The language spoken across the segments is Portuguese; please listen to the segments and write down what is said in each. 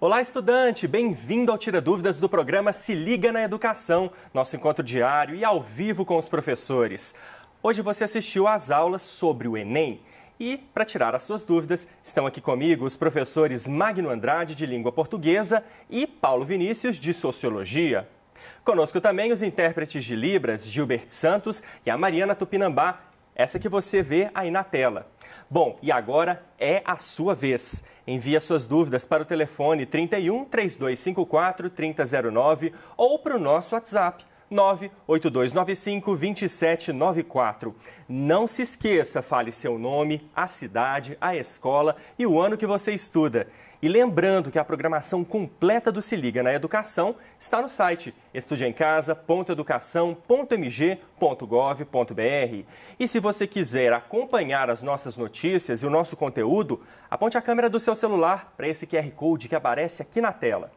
Olá, estudante! Bem-vindo ao Tira Dúvidas do programa Se Liga na Educação, nosso encontro diário e ao vivo com os professores. Hoje você assistiu às aulas sobre o Enem e, para tirar as suas dúvidas, estão aqui comigo os professores Magno Andrade, de Língua Portuguesa, e Paulo Vinícius, de Sociologia. Conosco também os intérpretes de Libras, Gilbert Santos e a Mariana Tupinambá, essa que você vê aí na tela. Bom, e agora é a sua vez. Envie as suas dúvidas para o telefone 31 3254 3009 ou para o nosso WhatsApp 98295 2794. Não se esqueça, fale seu nome, a cidade, a escola e o ano que você estuda. E lembrando que a programação completa do Se Liga na Educação está no site estudeemcasa.educação.mg.gov.br. E se você quiser acompanhar as nossas notícias e o nosso conteúdo, aponte a câmera do seu celular para esse QR Code que aparece aqui na tela.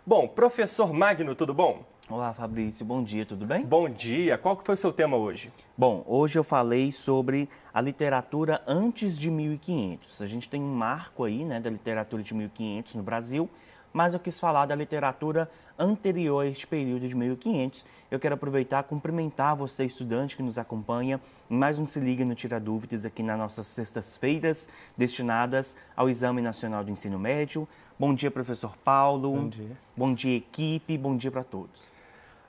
Bom, professor Magno, tudo bom? Olá, Fabrício. Bom dia, tudo bem? Bom dia. Qual que foi o seu tema hoje? Bom, hoje eu falei sobre a literatura antes de 1500. A gente tem um marco aí, né, da literatura de 1500 no Brasil, mas eu quis falar da literatura anterior a este período de 1500. Eu quero aproveitar e cumprimentar você, estudante que nos acompanha, em mais um Se Liga no Tira Dúvidas aqui nas nossas sextas-feiras, destinadas ao Exame Nacional do Ensino Médio. Bom dia, professor Paulo. Bom dia. Bom dia, equipe. Bom dia para todos.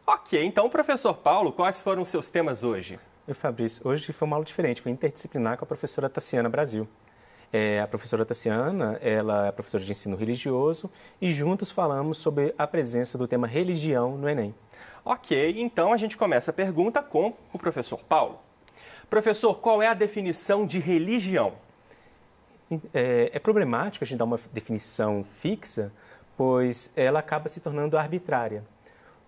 Ok, então, professor Paulo, quais foram os seus temas hoje? Oi, Fabrício. Hoje foi uma aula diferente, foi interdisciplinar com a professora Tassiana Brasil. A professora Tassiana, ela é professora de ensino religioso e juntos falamos sobre a presença do tema religião no Enem. Ok, então a gente começa a pergunta com o professor Paulo. Professor, qual é a definição de religião? É problemático a gente dar uma definição fixa, pois ela acaba se tornando arbitrária.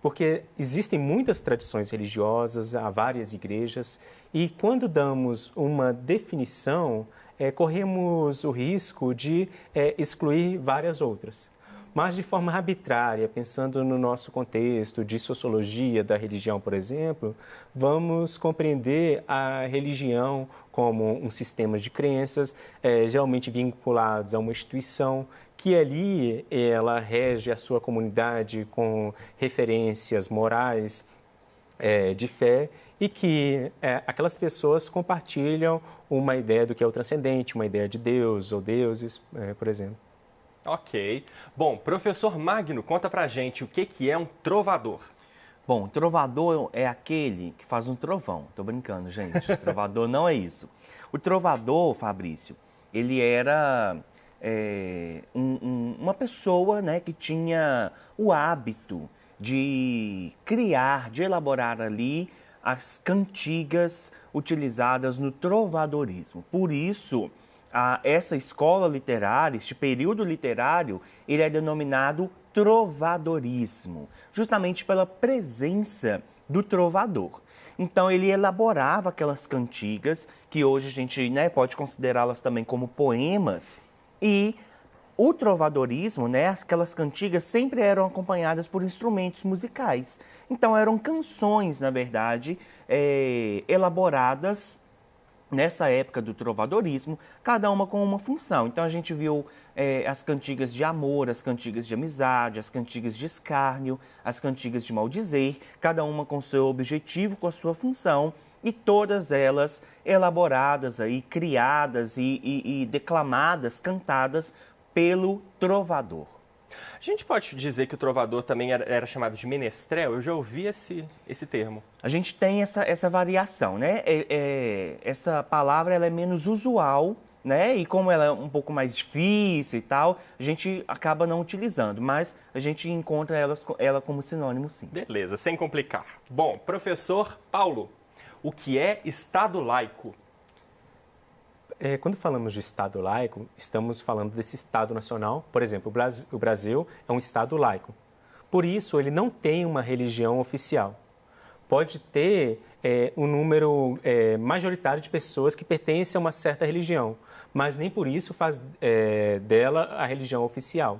Porque existem muitas tradições religiosas, há várias igrejas, e quando damos uma definição, corremos o risco de excluir várias outras. Mas de forma arbitrária, pensando no nosso contexto de sociologia da religião, por exemplo, vamos compreender a religião como um sistema de crenças, geralmente vinculados a uma instituição, que ali ela rege a sua comunidade com referências morais de fé e que aquelas pessoas compartilham uma ideia do que é o transcendente, uma ideia de Deus ou deuses, por exemplo. Ok. Bom, professor Magno, conta pra gente o que é um trovador. Bom, trovador é aquele que faz um trovão. Tô brincando, gente. Trovador não é isso. O trovador, Fabrício, ele era uma pessoa, né, que tinha o hábito de criar, de elaborar ali as cantigas utilizadas no trovadorismo. Por isso, essa escola literária, este período literário, ele é denominado trovadorismo, justamente pela presença do trovador. Então, ele elaborava aquelas cantigas, que hoje a gente, né, pode considerá-las também como poemas, e o trovadorismo, né, aquelas cantigas sempre eram acompanhadas por instrumentos musicais. Então, eram canções, na verdade, elaboradas nessa época do trovadorismo, cada uma com uma função. Então, a gente viu as cantigas de amor, as cantigas de amizade, as cantigas de escárnio, as cantigas de maldizer, cada uma com seu objetivo, com a sua função, e todas elas elaboradas, aí, criadas e declamadas, cantadas pelo trovador. A gente pode dizer que o trovador também era chamado de menestrel? Eu já ouvi esse termo. A gente tem essa variação, né? Essa palavra ela é menos usual, né? E como ela é um pouco mais difícil e tal, a gente acaba não utilizando, mas a gente encontra ela como sinônimo, sim. Beleza, sem complicar. Bom, professor Paulo, o que é Estado laico? Quando falamos de Estado laico, estamos falando desse Estado nacional. Por exemplo, o Brasil é um Estado laico. Por isso, ele não tem uma religião oficial. Pode ter um número majoritário de pessoas que pertencem a uma certa religião, mas nem por isso faz dela a religião oficial.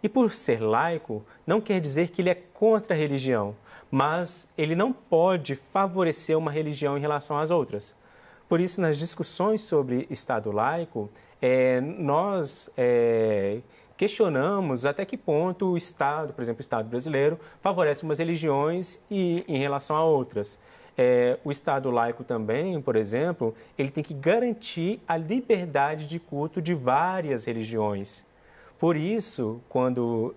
E por ser laico, não quer dizer que ele é contra a religião, mas ele não pode favorecer uma religião em relação às outras. Por isso, nas discussões sobre Estado laico, nós questionamos até que ponto o Estado, por exemplo, o Estado brasileiro, favorece umas religiões em relação a outras. O Estado laico também, por exemplo, ele tem que garantir a liberdade de culto de várias religiões. Por isso, quando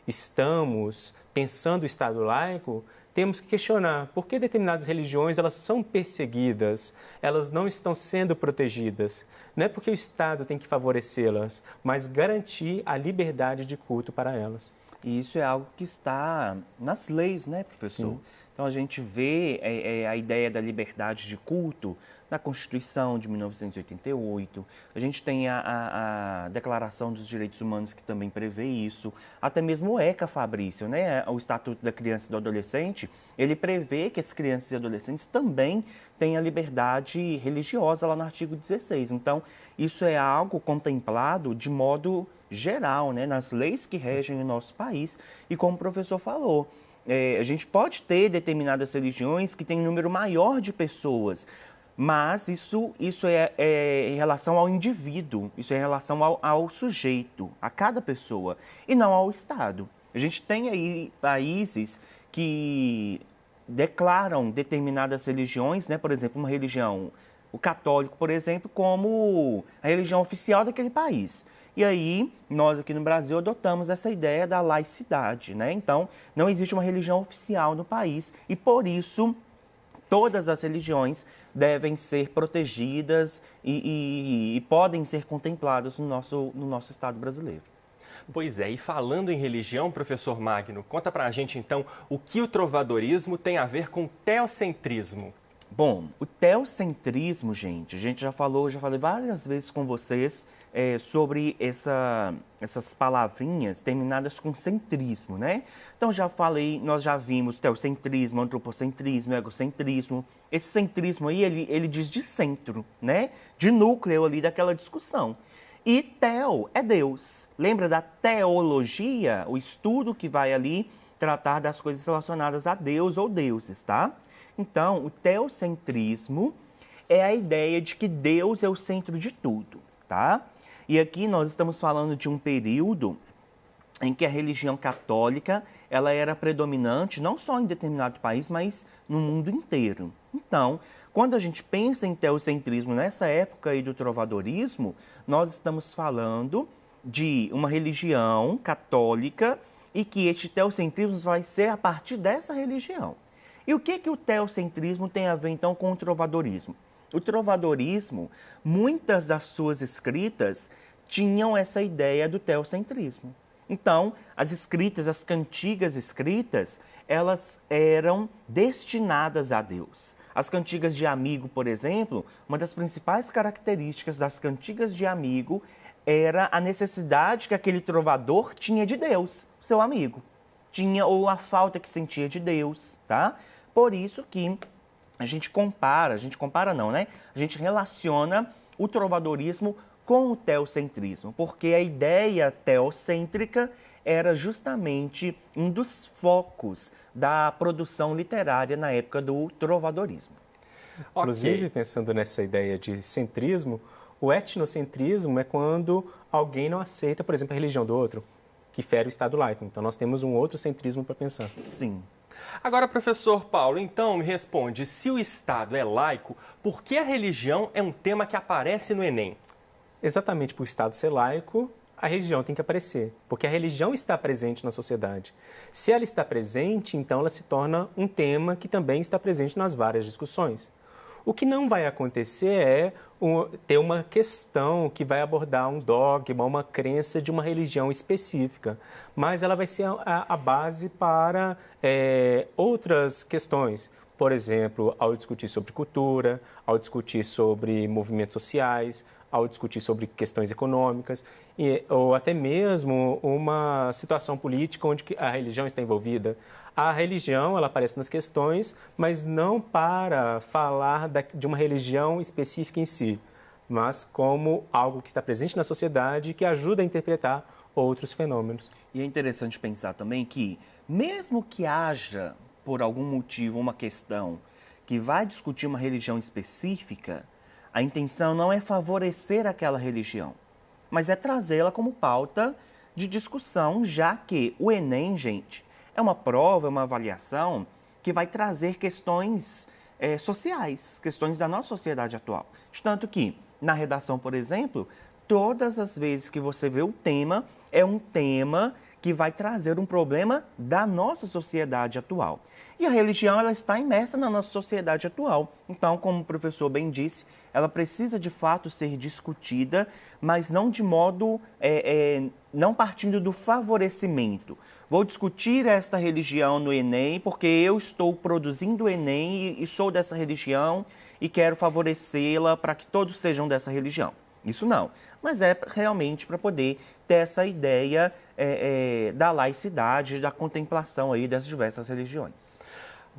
estamos pensando o Estado laico, temos que questionar por que determinadas religiões elas são perseguidas, elas não estão sendo protegidas. Não é porque o Estado tem que favorecê-las, mas garantir a liberdade de culto para elas. E isso é algo que está nas leis, né, professor? Sim. Então, a gente vê a ideia da liberdade de culto na Constituição de 1988. A gente tem a Declaração dos Direitos Humanos, que também prevê isso. Até mesmo o ECA, Fabrício, né, o Estatuto da Criança e do Adolescente, ele prevê que as crianças e adolescentes também têm a liberdade religiosa lá no artigo 16. Então, isso é algo contemplado de modo geral, né, nas leis que regem o nosso país. E como o professor falou, a gente pode ter determinadas religiões que têm um número maior de pessoas, mas isso é em relação ao indivíduo, isso é em relação ao sujeito, a cada pessoa, e não ao Estado. A gente tem aí países que declaram determinadas religiões, né, por exemplo, uma religião, o católico, por exemplo, como a religião oficial daquele país. E aí, nós aqui no Brasil adotamos essa ideia da laicidade, né? Então, não existe uma religião oficial no país e, por isso, todas as religiões devem ser protegidas e podem ser contempladas no nosso Estado brasileiro. Pois é, e falando em religião, professor Magno, conta pra gente, então, o que o trovadorismo tem a ver com teocentrismo? Bom, o teocentrismo, gente, a gente já falei várias vezes com vocês sobre essas palavrinhas terminadas com centrismo, né? Então, nós já vimos teocentrismo, antropocentrismo, egocentrismo. Esse centrismo aí, ele diz de centro, né? De núcleo ali daquela discussão. E teo é Deus. Lembra da teologia, o estudo que vai ali tratar das coisas relacionadas a Deus ou deuses, tá? Então, o teocentrismo é a ideia de que Deus é o centro de tudo, tá? E aqui nós estamos falando de um período em que a religião católica ela era predominante não só em determinado país, mas no mundo inteiro. Então, quando a gente pensa em teocentrismo nessa época aí do trovadorismo, nós estamos falando de uma religião católica e que este teocentrismo vai ser a partir dessa religião. E o que o teocentrismo tem a ver, então, com o trovadorismo? O trovadorismo, muitas das suas escritas tinham essa ideia do teocentrismo. Então, as cantigas escritas, elas eram destinadas a Deus. As cantigas de amigo, por exemplo, uma das principais características das cantigas de amigo era a necessidade que aquele trovador tinha de Deus, seu amigo. Ou a falta que sentia de Deus, tá? Por isso que a gente relaciona o trovadorismo com o teocentrismo, porque a ideia teocêntrica era justamente um dos focos da produção literária na época do trovadorismo. Inclusive, pensando nessa ideia de centrismo, o etnocentrismo é quando alguém não aceita, por exemplo, a religião do outro, que fere o Estado laico. Então, nós temos um outro centrismo para pensar. Sim. Agora, professor Paulo, então me responde, se o Estado é laico, por que a religião é um tema que aparece no Enem? Exatamente por o Estado ser laico, a religião tem que aparecer, porque a religião está presente na sociedade. Se ela está presente, então ela se torna um tema que também está presente nas várias discussões. O que não vai acontecer é ter uma questão que vai abordar um dogma, uma crença de uma religião específica, mas ela vai ser a base para outras questões. Por exemplo, ao discutir sobre cultura, ao discutir sobre movimentos sociais, ao discutir sobre questões econômicas, ou até mesmo uma situação política onde a religião está envolvida. A religião, ela aparece nas questões, mas não para falar de uma religião específica em si, mas como algo que está presente na sociedade e que ajuda a interpretar outros fenômenos. E é interessante pensar também que, mesmo que haja, por algum motivo, uma questão que vai discutir uma religião específica, a intenção não é favorecer aquela religião. mas é trazê-la como pauta de discussão, já que o Enem, gente, é uma prova, é uma avaliação que vai trazer questões sociais, questões da nossa sociedade atual. Tanto que, na redação, por exemplo, todas as vezes que você vê o tema, é um tema que vai trazer um problema da nossa sociedade atual. E a religião, ela está imersa na nossa sociedade atual. Então, como o professor bem disse, ela precisa de fato ser discutida, mas não de modo, não partindo do favorecimento. Vou discutir esta religião no Enem porque eu estou produzindo o Enem e sou dessa religião e quero favorecê-la para que todos sejam dessa religião. Isso não, mas é realmente para poder ter essa ideia da laicidade, da contemplação aí das diversas religiões.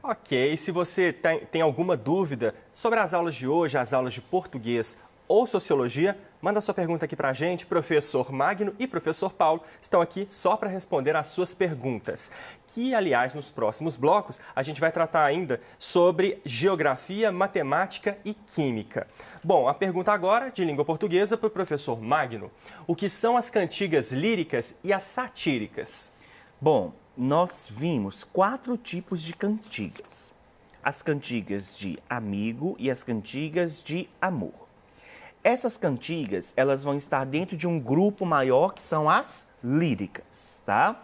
Ok, se você tem alguma dúvida sobre as aulas de hoje, as aulas de português ou sociologia, manda sua pergunta aqui para a gente. Professor Magno e professor Paulo estão aqui só para responder às suas perguntas. Que, aliás, nos próximos blocos, a gente vai tratar ainda sobre geografia, matemática e química. Bom, a pergunta agora, de língua portuguesa, para o professor Magno. O que são as cantigas líricas e as satíricas? Bom, nós vimos 4 tipos de cantigas. As cantigas de amigo e as cantigas de amor. Essas cantigas, elas vão estar dentro de um grupo maior, que são as líricas, tá?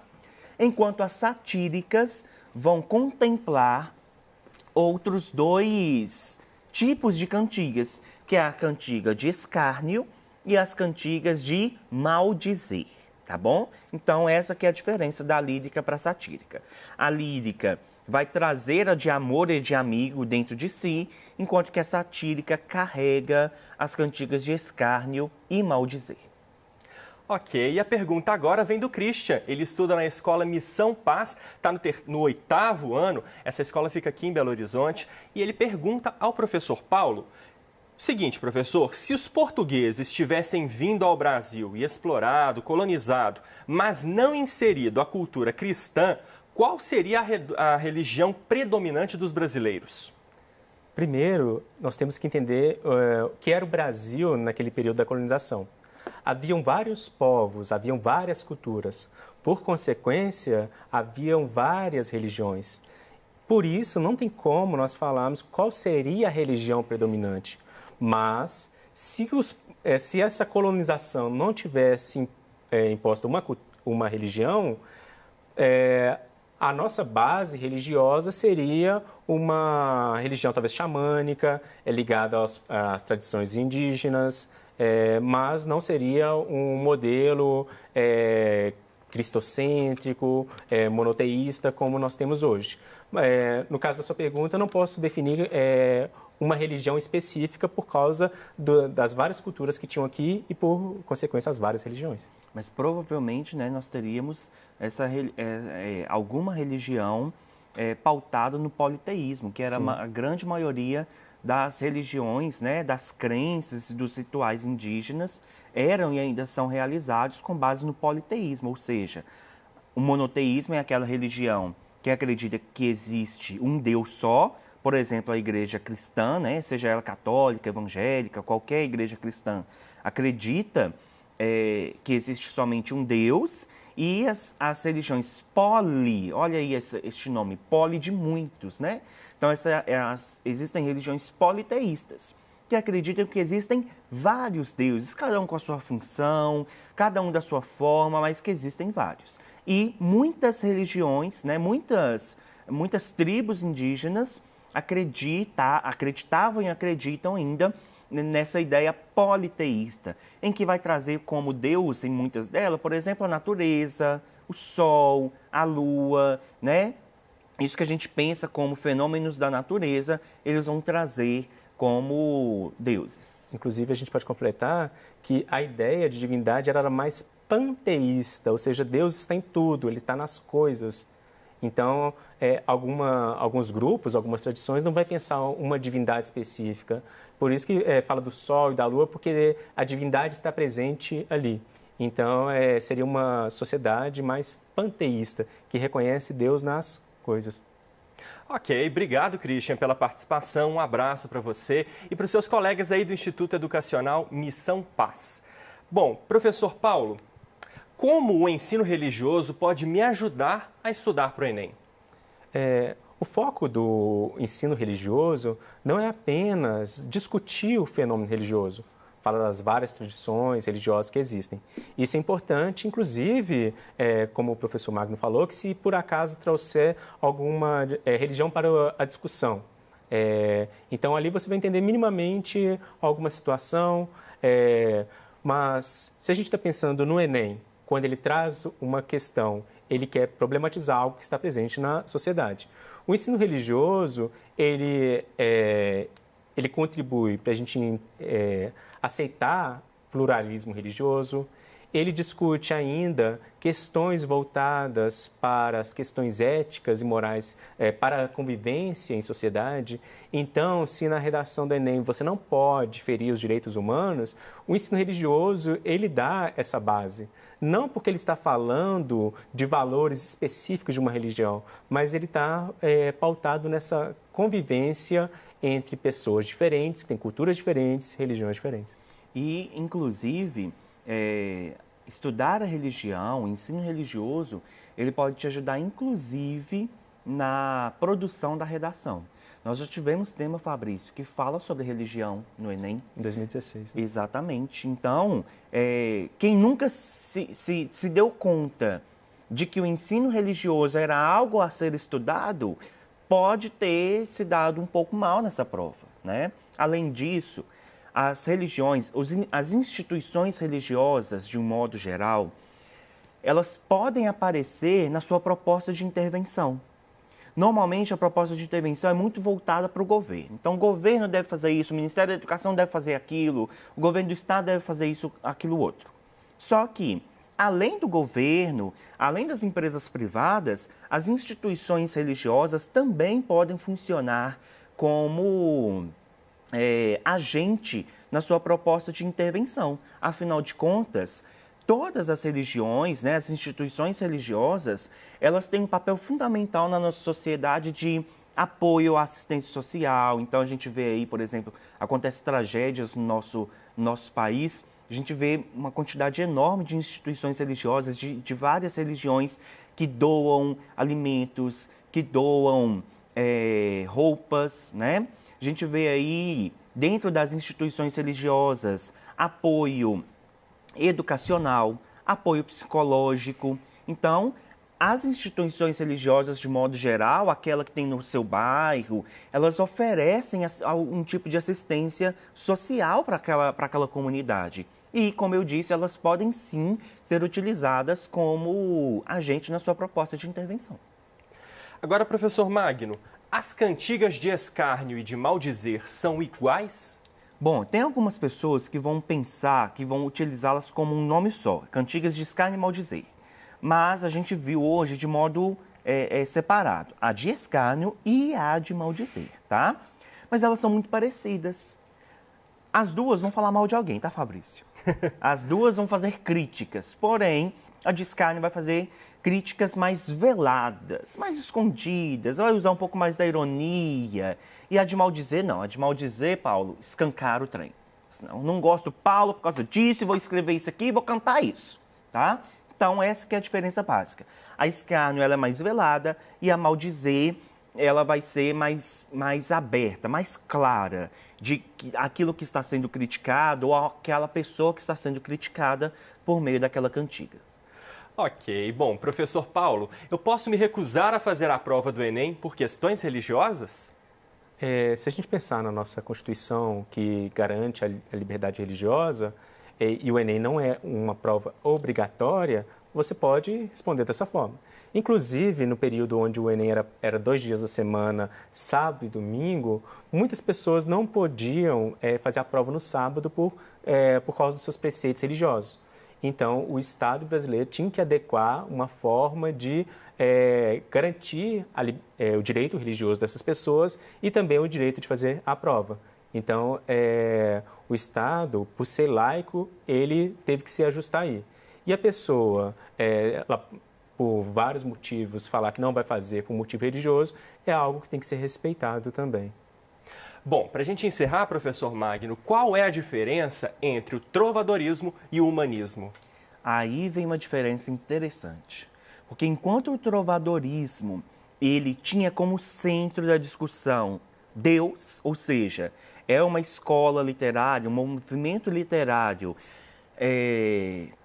Enquanto as satíricas vão contemplar outros 2 tipos de cantigas, que é a cantiga de escárnio e as cantigas de maldizer, tá bom? Então, essa que é a diferença da lírica para a satírica. A lírica vai trazer a de amor e de amigo dentro de si, enquanto que a satírica carrega as cantigas de escárnio e maldizer. Ok, e a pergunta agora vem do Christian. Ele estuda na escola Missão Paz, está no 8º ano. Essa escola fica aqui em Belo Horizonte. E ele pergunta ao professor Paulo: seguinte, professor, se os portugueses tivessem vindo ao Brasil e explorado, colonizado, mas não inserido a cultura cristã, qual seria a religião predominante dos brasileiros? Primeiro, nós temos que entender o que era o Brasil naquele período da colonização. Haviam vários povos, haviam várias culturas. Por consequência, haviam várias religiões. Por isso, não tem como nós falarmos qual seria a religião predominante. Mas, se essa colonização não tivesse imposto uma religião, a nossa base religiosa seria uma religião talvez xamânica, ligada às tradições indígenas, mas não seria um modelo cristocêntrico, monoteísta, como nós temos hoje. No caso da sua pergunta, eu não posso definir uma religião específica por causa das várias culturas que tinham aqui e, por consequência, as várias religiões. Mas provavelmente, né, nós teríamos alguma religião pautada no politeísmo, que era a grande maioria das religiões, né, das crenças, dos rituais indígenas, eram e ainda são realizados com base no politeísmo, ou seja, o monoteísmo é aquela religião que acredita que existe um Deus só. Por exemplo, a igreja cristã, né, seja ela católica, evangélica, qualquer igreja cristã, acredita que existe somente um Deus, e as religiões olha aí este nome, poli de muitos, né? Então, existem religiões politeístas, que acreditam que existem vários deuses, cada um com a sua função, cada um da sua forma, mas que existem vários. E muitas religiões, né, muitas tribos indígenas acreditavam e acreditam ainda nessa ideia politeísta, em que vai trazer como Deus, em muitas delas, por exemplo, a natureza, o sol, a lua, né? Isso que a gente pensa como fenômenos da natureza, eles vão trazer como deuses. Inclusive, a gente pode completar que a ideia de divindade era mais panteísta, ou seja, Deus está em tudo, Ele está nas coisas. Então, alguns grupos, algumas tradições não vai pensar uma divindade específica. Por isso que fala do sol e da lua, porque a divindade está presente ali. Então, seria uma sociedade mais panteísta, que reconhece Deus nas coisas. Ok, obrigado, Christian, pela participação. Um abraço para você e para os seus colegas aí do Instituto Educacional Missão Paz. Bom, professor Paulo, como o ensino religioso pode me ajudar a estudar para o Enem? O foco do ensino religioso não é apenas discutir o fenômeno religioso, fala das várias tradições religiosas que existem. Isso é importante, inclusive, como o professor Magno falou, que se por acaso trouxer alguma religião para a discussão. Então, ali você vai entender minimamente alguma situação, mas se a gente está pensando no Enem, quando ele traz uma questão, ele quer problematizar algo que está presente na sociedade. O ensino religioso, ele contribui para a gente aceitar pluralismo religioso. Ele discute ainda questões voltadas para as questões éticas e morais, para a convivência em sociedade. Então, se na redação do Enem você não pode ferir os direitos humanos, o ensino religioso, ele dá essa base. Não porque ele está falando de valores específicos de uma religião, mas ele está pautado nessa convivência entre pessoas diferentes, que têm culturas diferentes, religiões diferentes. E, inclusive, estudar a religião, o ensino religioso, ele pode te ajudar, inclusive, na produção da redação. Nós já tivemos tema, Fabrício, que fala sobre religião no Enem. Em 2016. Né? Exatamente. Então, quem nunca se deu conta de que o ensino religioso era algo a ser estudado, pode ter se dado um pouco mal nessa prova, né? Além disso, as religiões, as instituições religiosas, de um modo geral, elas podem aparecer na sua proposta de intervenção. Normalmente, a proposta de intervenção é muito voltada para o governo. Então, o governo deve fazer isso, o Ministério da Educação deve fazer aquilo, o governo do Estado deve fazer isso, aquilo, outro. Só que, além do governo, além das empresas privadas, as instituições religiosas também podem funcionar como agente na sua proposta de intervenção. Afinal de contas, todas as religiões, né, as instituições religiosas, elas têm um papel fundamental na nossa sociedade de apoio à assistência social. Então, a gente vê aí, por exemplo, acontecem tragédias no nosso país, a gente vê uma quantidade enorme de instituições religiosas, de várias religiões, que doam alimentos, que doam roupas, né? A gente vê aí, dentro das instituições religiosas, apoio educacional, apoio psicológico. Então, as instituições religiosas, de modo geral, aquela que tem no seu bairro, elas oferecem um tipo de assistência social para aquela comunidade. E, como eu disse, elas podem sim ser utilizadas como agente na sua proposta de intervenção. Agora, professor Magno, as cantigas de escárnio e de maldizer são iguais? Bom, tem algumas pessoas que vão pensar que vão utilizá-las como um nome só, cantigas de escárnio e maldizer. Mas a gente viu hoje de modo separado, a de escárnio e a de maldizer, tá? Mas elas são muito parecidas. As duas vão falar mal de alguém, tá, Fabrício? As duas vão fazer críticas, porém, a de escárnio vai fazer críticas mais veladas, mais escondidas, vai usar um pouco mais da ironia. E a de maldizer, não. A de maldizer, Paulo, escancar o trem. Não gosto do Paulo por causa disso, vou escrever isso aqui e vou cantar isso, tá? Então, essa que é a diferença básica. A escárnio, ela é mais velada e a maldizer, ela vai ser mais aberta, mais clara de aquilo que está sendo criticado ou aquela pessoa que está sendo criticada por meio daquela cantiga. Ok, bom, professor Paulo, eu posso me recusar a fazer a prova do Enem por questões religiosas? Se a gente pensar na nossa Constituição, que garante a liberdade religiosa, e o Enem não é uma prova obrigatória, você pode responder dessa forma. Inclusive, no período onde o Enem era 2 dias da semana, sábado e domingo, muitas pessoas não podiam fazer a prova no sábado por causa dos seus preceitos religiosos. Então, o Estado brasileiro tinha que adequar uma forma de garantir o direito religioso dessas pessoas e também o direito de fazer a prova. Então, o Estado, por ser laico, ele teve que se ajustar aí. E a pessoa, ela, por vários motivos, falar que não vai fazer por motivo religioso, é algo que tem que ser respeitado também. Bom, para a gente encerrar, professor Magno, qual é a diferença entre o trovadorismo e o humanismo? Aí vem uma diferença interessante, porque enquanto o trovadorismo ele tinha como centro da discussão Deus, ou seja, é uma escola literária, um movimento literário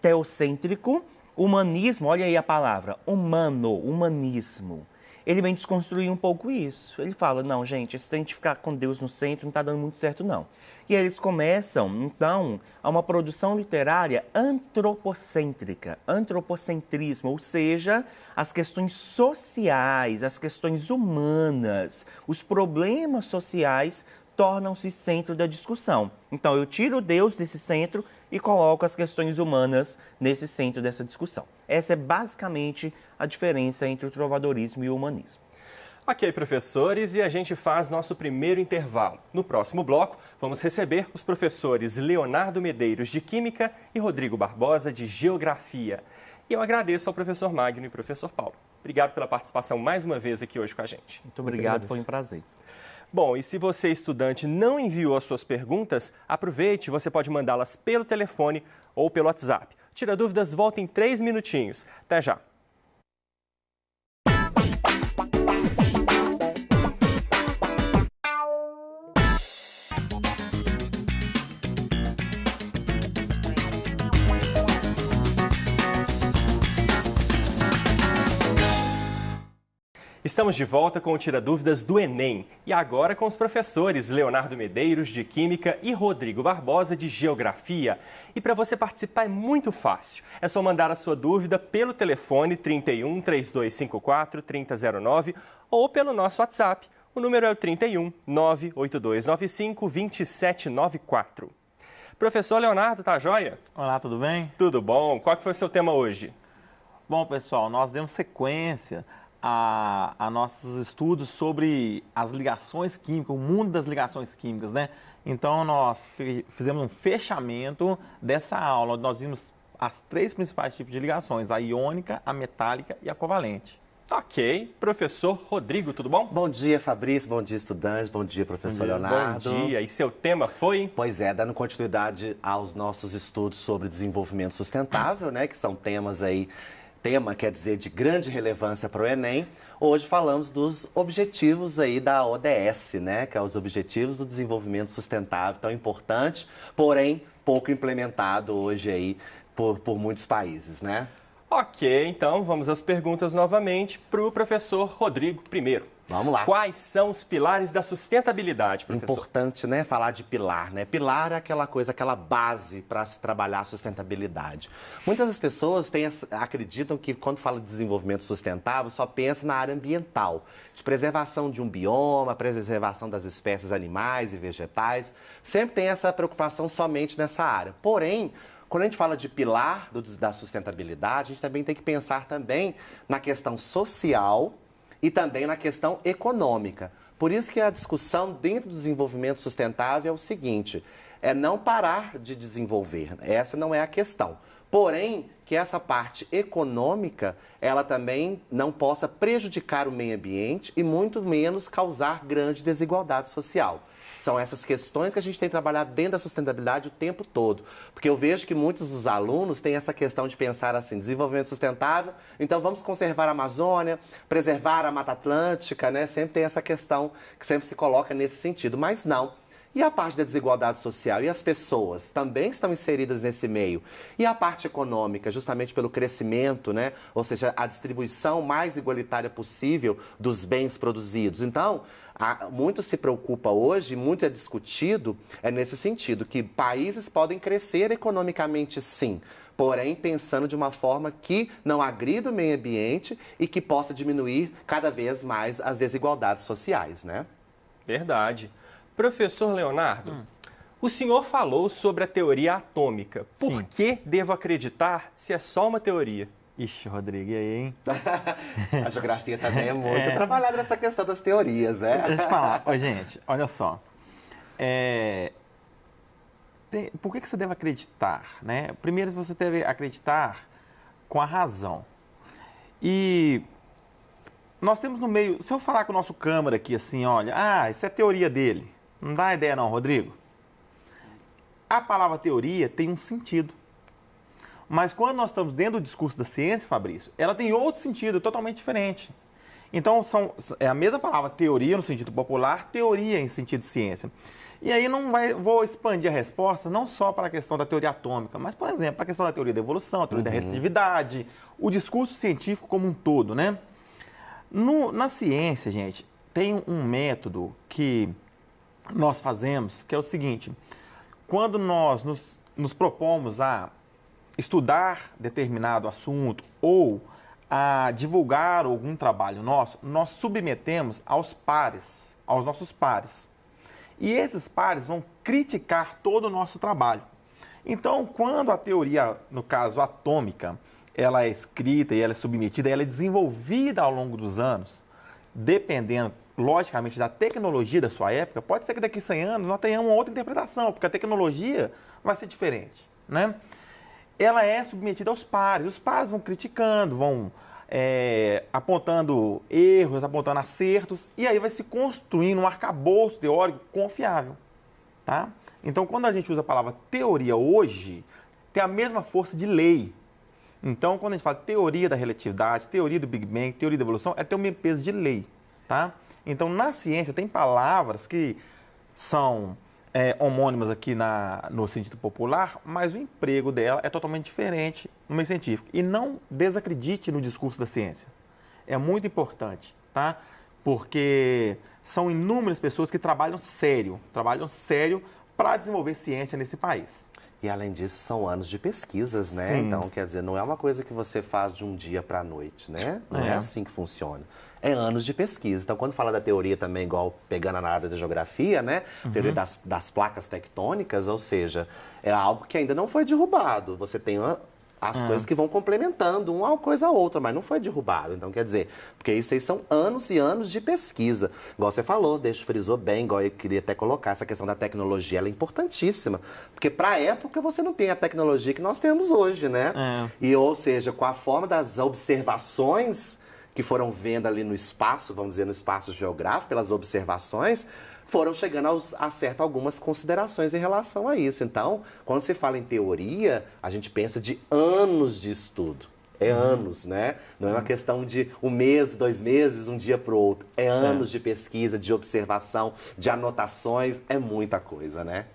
teocêntrico, humanismo, olha aí a palavra, humanismo. Ele vem desconstruir um pouco isso. Ele fala, não, gente, se a gente ficar com Deus no centro, não está dando muito certo, não. E aí eles começam, então, a uma produção literária antropocêntrica, antropocentrismo, ou seja, as questões sociais, as questões humanas, os problemas sociais tornam-se centro da discussão. Então, eu tiro Deus desse centro e coloco as questões humanas nesse centro dessa discussão. Essa é basicamente a diferença entre o trovadorismo e o humanismo. Ok, professores, e a gente faz nosso primeiro intervalo. No próximo bloco, vamos receber os professores Leonardo Medeiros, de Química, e Rodrigo Barbosa, de Geografia. E eu agradeço ao professor Magno e professor Paulo. Obrigado pela participação mais uma vez aqui hoje com a gente. Muito obrigado, foi um prazer. Bom, e se você, estudante, não enviou as suas perguntas, aproveite, você pode mandá-las pelo telefone ou pelo WhatsApp. Tira Dúvidas volta em 3 minutinhos. Até já! Estamos de volta com o Tira Dúvidas do Enem e agora com os professores Leonardo Medeiros, de Química, e Rodrigo Barbosa, de Geografia. E para você participar é muito fácil. É só mandar a sua dúvida pelo telefone 31 3254 3009 ou pelo nosso WhatsApp. O número é o 31 98295 2794. Professor Leonardo, tá joia? Olá, tudo bem? Tudo bom. Qual que foi o seu tema hoje? Bom, pessoal, nós demos sequência a nossos estudos sobre as ligações químicas, o mundo das ligações químicas, né? Então, nós fizemos um fechamento dessa aula, onde nós vimos as 3 principais tipos de ligações, a iônica, a metálica e a covalente. Ok. Professor Rodrigo, tudo bom? Bom dia, Fabrício. Bom dia, estudantes. Bom dia, professor Leonardo. Bom dia. E seu tema foi? Pois é, dando continuidade aos nossos estudos sobre desenvolvimento sustentável, né? Que são temas aí, tema quer dizer de grande relevância para o Enem. Hoje falamos dos objetivos aí da ODS, né? Que é os Objetivos do Desenvolvimento Sustentável, tão importante, porém pouco implementado hoje aí por muitos países, né? Ok, então vamos às perguntas novamente para o professor Rodrigo primeiro. Vamos lá. Quais são os pilares da sustentabilidade, professor? Importante, né, falar de pilar, né? Pilar é aquela coisa, aquela base para se trabalhar a sustentabilidade. Muitas das pessoas acreditam que quando fala de desenvolvimento sustentável só pensa na área ambiental, de preservação de um bioma, preservação das espécies animais e vegetais. Sempre tem essa preocupação somente nessa área. Porém, quando a gente fala de pilar da sustentabilidade, a gente também tem que pensar também na questão social e também na questão econômica. Por isso que a discussão dentro do desenvolvimento sustentável é o seguinte, é não parar de desenvolver, essa não é a questão. Porém, que essa parte econômica, ela também não possa prejudicar o meio ambiente e muito menos causar grande desigualdade social. São essas questões que a gente tem trabalhado dentro da sustentabilidade o tempo todo. Porque eu vejo que muitos dos alunos têm essa questão de pensar assim, desenvolvimento sustentável, então vamos conservar a Amazônia, preservar a Mata Atlântica, né? Sempre tem essa questão que sempre se coloca nesse sentido, mas não. E a parte da desigualdade social? E as pessoas também estão inseridas nesse meio? E a parte econômica, justamente pelo crescimento, né? Ou seja, a distribuição mais igualitária possível dos bens produzidos. Então, muito se preocupa hoje, muito é discutido, é nesse sentido, que países podem crescer economicamente sim, porém pensando de uma forma que não agrida o meio ambiente e que possa diminuir cada vez mais as desigualdades sociais, né? Verdade. Professor Leonardo, o senhor falou sobre a teoria atômica. Por que devo acreditar se é só uma teoria? Ixi, Rodrigo, e aí, hein? A geografia também é muito trabalhada nessa questão das teorias, né? Deixa eu falar. Ô, gente, olha só. Por que você deve acreditar, né? Primeiro, você deve acreditar com a razão. E nós temos no meio... Se eu falar com o nosso câmara aqui assim, olha, isso é a teoria dele, Não dá ideia não, Rodrigo? A palavra teoria tem um sentido. Mas quando nós estamos dentro do discurso da ciência, Fabrício, ela tem outro sentido totalmente diferente. Então, é a mesma palavra teoria no sentido popular, teoria em sentido de ciência. E aí vou expandir a resposta não só para a questão da teoria atômica, mas, por exemplo, para a questão da teoria da evolução, a teoria da relatividade, o discurso científico como um todo, né? Na ciência, gente, tem um método que nós fazemos, que é o seguinte: quando nós nos propomos a estudar determinado assunto ou a divulgar algum trabalho nosso, nós submetemos aos pares, aos nossos pares. E esses pares vão criticar todo o nosso trabalho. Então, quando a teoria, no caso atômica, ela é escrita e ela é submetida, ela é desenvolvida ao longo dos anos, dependendo, logicamente, da tecnologia da sua época, pode ser que daqui a 100 anos nós tenhamos uma outra interpretação, porque a tecnologia vai ser diferente, né? Ela é submetida aos pares. Os pares vão criticando, vão apontando erros, apontando acertos, e aí vai se construindo um arcabouço teórico confiável, tá? Então, quando a gente usa a palavra teoria hoje, tem a mesma força de lei. Então, quando a gente fala teoria da relatividade, teoria do Big Bang, teoria da evolução, tem o mesmo peso de lei, tá? Então, na ciência, tem palavras que são homônimas aqui no sentido popular, mas o emprego dela é totalmente diferente no meio científico. E não desacredite no discurso da ciência. É muito importante, tá? Porque são inúmeras pessoas que trabalham sério para desenvolver ciência nesse país. E além disso, são anos de pesquisas, né? Sim. Então, quer dizer, não é uma coisa que você faz de um dia para a noite, né? Não é assim que funciona. É anos de pesquisa. Então, quando fala da teoria também, igual pegando na área da geografia, né? Teoria das placas tectônicas, ou seja, é algo que ainda não foi derrubado. Você tem as coisas que vão complementando uma coisa a outra, mas não foi derrubado. Então, quer dizer, porque isso aí são anos e anos de pesquisa. Igual você falou, frisou bem, igual eu queria até colocar, essa questão da tecnologia, ela é importantíssima. Porque para a época você não tem a tecnologia que nós temos hoje, né? E, ou seja, com a forma das observações que foram vendo ali no espaço, vamos dizer, no espaço geográfico, pelas observações, foram chegando a certas algumas considerações em relação a isso. Então, quando se fala em teoria, a gente pensa de anos de estudo. É anos, né? Não é uma questão de um mês, 2 meses, um dia para o outro. É anos de pesquisa, de observação, de anotações. É muita coisa, né?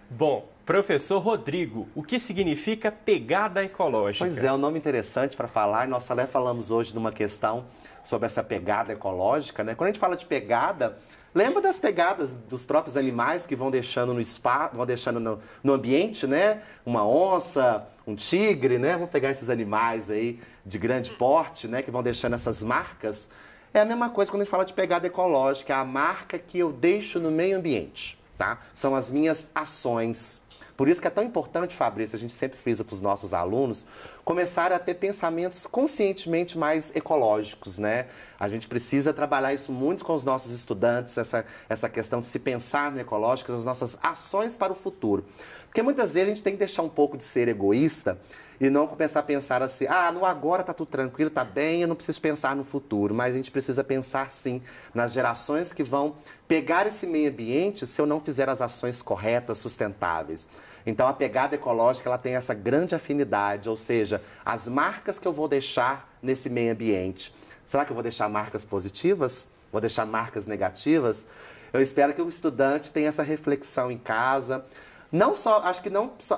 Bom, professor Rodrigo, o que significa pegada ecológica? Pois é, um nome interessante para falar. Nós até falamos hoje de uma questão sobre essa pegada ecológica, né? Quando a gente fala de pegada, lembra das pegadas dos próprios animais que vão deixando no espaço, vão deixando no ambiente, né? Uma onça, um tigre, né? Vamos pegar esses animais aí de grande porte, né? Que vão deixando essas marcas. É a mesma coisa quando a gente fala de pegada ecológica, é a marca que eu deixo no meio ambiente, tá? São as minhas ações. Por isso que é tão importante, Fabrício, a gente sempre frisa para os nossos alunos, começar a ter pensamentos conscientemente mais ecológicos, né? A gente precisa trabalhar isso muito com os nossos estudantes, essa questão de se pensar no ecológico, as nossas ações para o futuro. Porque muitas vezes a gente tem que deixar um pouco de ser egoísta e não começar a pensar assim, no agora tá tudo tranquilo, tá bem, eu não preciso pensar no futuro. Mas a gente precisa pensar, sim, nas gerações que vão pegar esse meio ambiente se eu não fizer as ações corretas, sustentáveis. Então, a pegada ecológica, ela tem essa grande afinidade, ou seja, as marcas que eu vou deixar nesse meio ambiente. Será que eu vou deixar marcas positivas? Vou deixar marcas negativas? Eu espero que o estudante tenha essa reflexão em casa.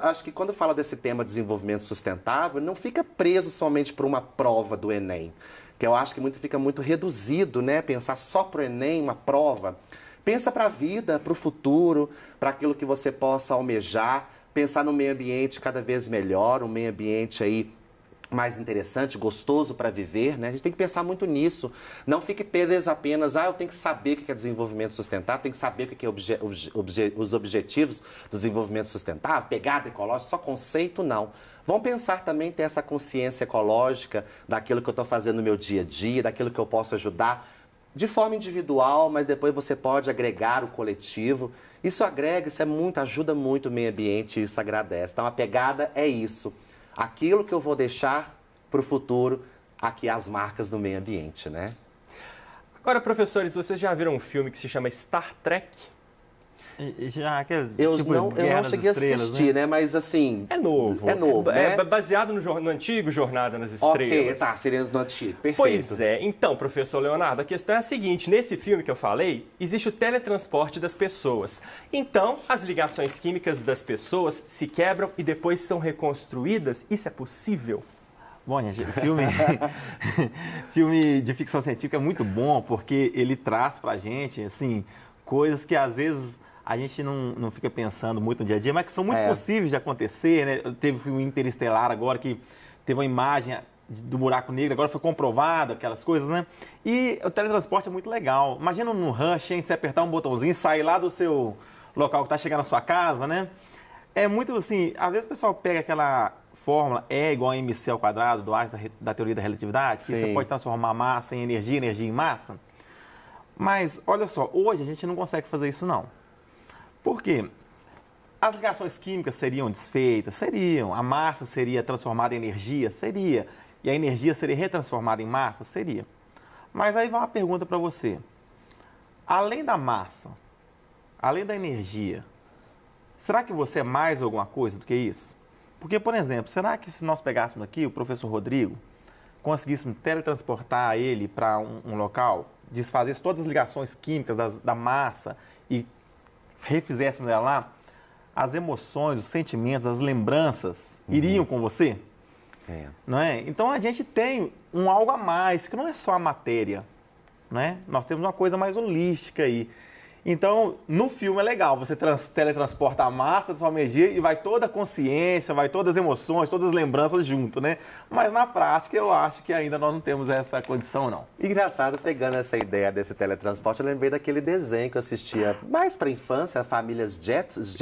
Acho que quando fala desse tema de desenvolvimento sustentável, não fica preso somente por uma prova do Enem, que eu acho que fica muito reduzido, né? Pensar só para o Enem, uma prova. Pensa para a vida, para o futuro, para aquilo que você possa almejar, pensar no meio ambiente cada vez melhor, um meio ambiente aí mais interessante, gostoso para viver, né? A gente tem que pensar muito nisso. Não fique preso apenas, eu tenho que saber o que é desenvolvimento sustentável, tenho que saber o que é os objetivos do desenvolvimento sustentável, pegada ecológica, só conceito, não. Vamos pensar também, ter essa consciência ecológica daquilo que eu estou fazendo no meu dia a dia, daquilo que eu posso ajudar de forma individual, mas depois você pode agregar o coletivo. Isso agrega, ajuda muito o meio ambiente, isso agradece. Então, a pegada é isso. Aquilo que eu vou deixar para o futuro, aqui as marcas do meio ambiente, né? Agora, professores, vocês já viram um filme que se chama Star Trek? Já aquele Eu tipo não Guerra das cheguei a Estrelas, assistir, né? Mas assim. É novo. É novo, né? É baseado no antigo Jornada nas Ok, Estrelas. tá, seria no antigo. Perfeito. Pois é. Então, professor Leonardo, a questão é a seguinte. Nesse filme que eu falei, existe o teletransporte das pessoas. Então, as ligações químicas das pessoas se quebram e depois são reconstruídas. Isso é possível? Bom, gente, o filme, filme de ficção científica é muito bom porque ele traz pra gente, assim, coisas que às vezes a gente não fica pensando muito no dia a dia, mas que são muito possíveis de acontecer, né? Teve o filme Interestelar agora, que teve uma imagem do buraco negro, agora foi comprovado, aquelas coisas, né? E o teletransporte é muito legal. Imagina no rush, hein, você apertar um botãozinho e sair lá do seu local que está chegando na sua casa, né? É muito assim, às vezes o pessoal pega aquela fórmula E igual a mc ao quadrado do Einstein da teoria da relatividade, que você pode transformar massa em energia, energia em massa. Mas, olha só, hoje a gente não consegue fazer isso não. Por quê? As ligações químicas seriam desfeitas? Seriam. A massa seria transformada em energia? Seria. E a energia seria retransformada em massa? Seria. Mas aí vai uma pergunta para você. Além da massa, além da energia, será que você é mais alguma coisa do que isso? Porque, por exemplo, será que se nós pegássemos aqui o professor Rodrigo, conseguíssemos teletransportar ele para um local, desfazesse todas as ligações químicas da massa e refizéssemos ela lá, as emoções, os sentimentos, as lembranças iriam com você? Não é? Então a gente tem um algo a mais, que não é só a matéria, né? Nós temos uma coisa mais holística aí. Então, no filme é legal, você teletransporta a massa, transforma a energia e vai toda a consciência, vai todas as emoções, todas as lembranças junto, né? Mas na prática eu acho que ainda nós não temos essa condição, não. Engraçado, pegando essa ideia desse teletransporte, eu lembrei daquele desenho que eu assistia mais pra infância, a família Jetsons,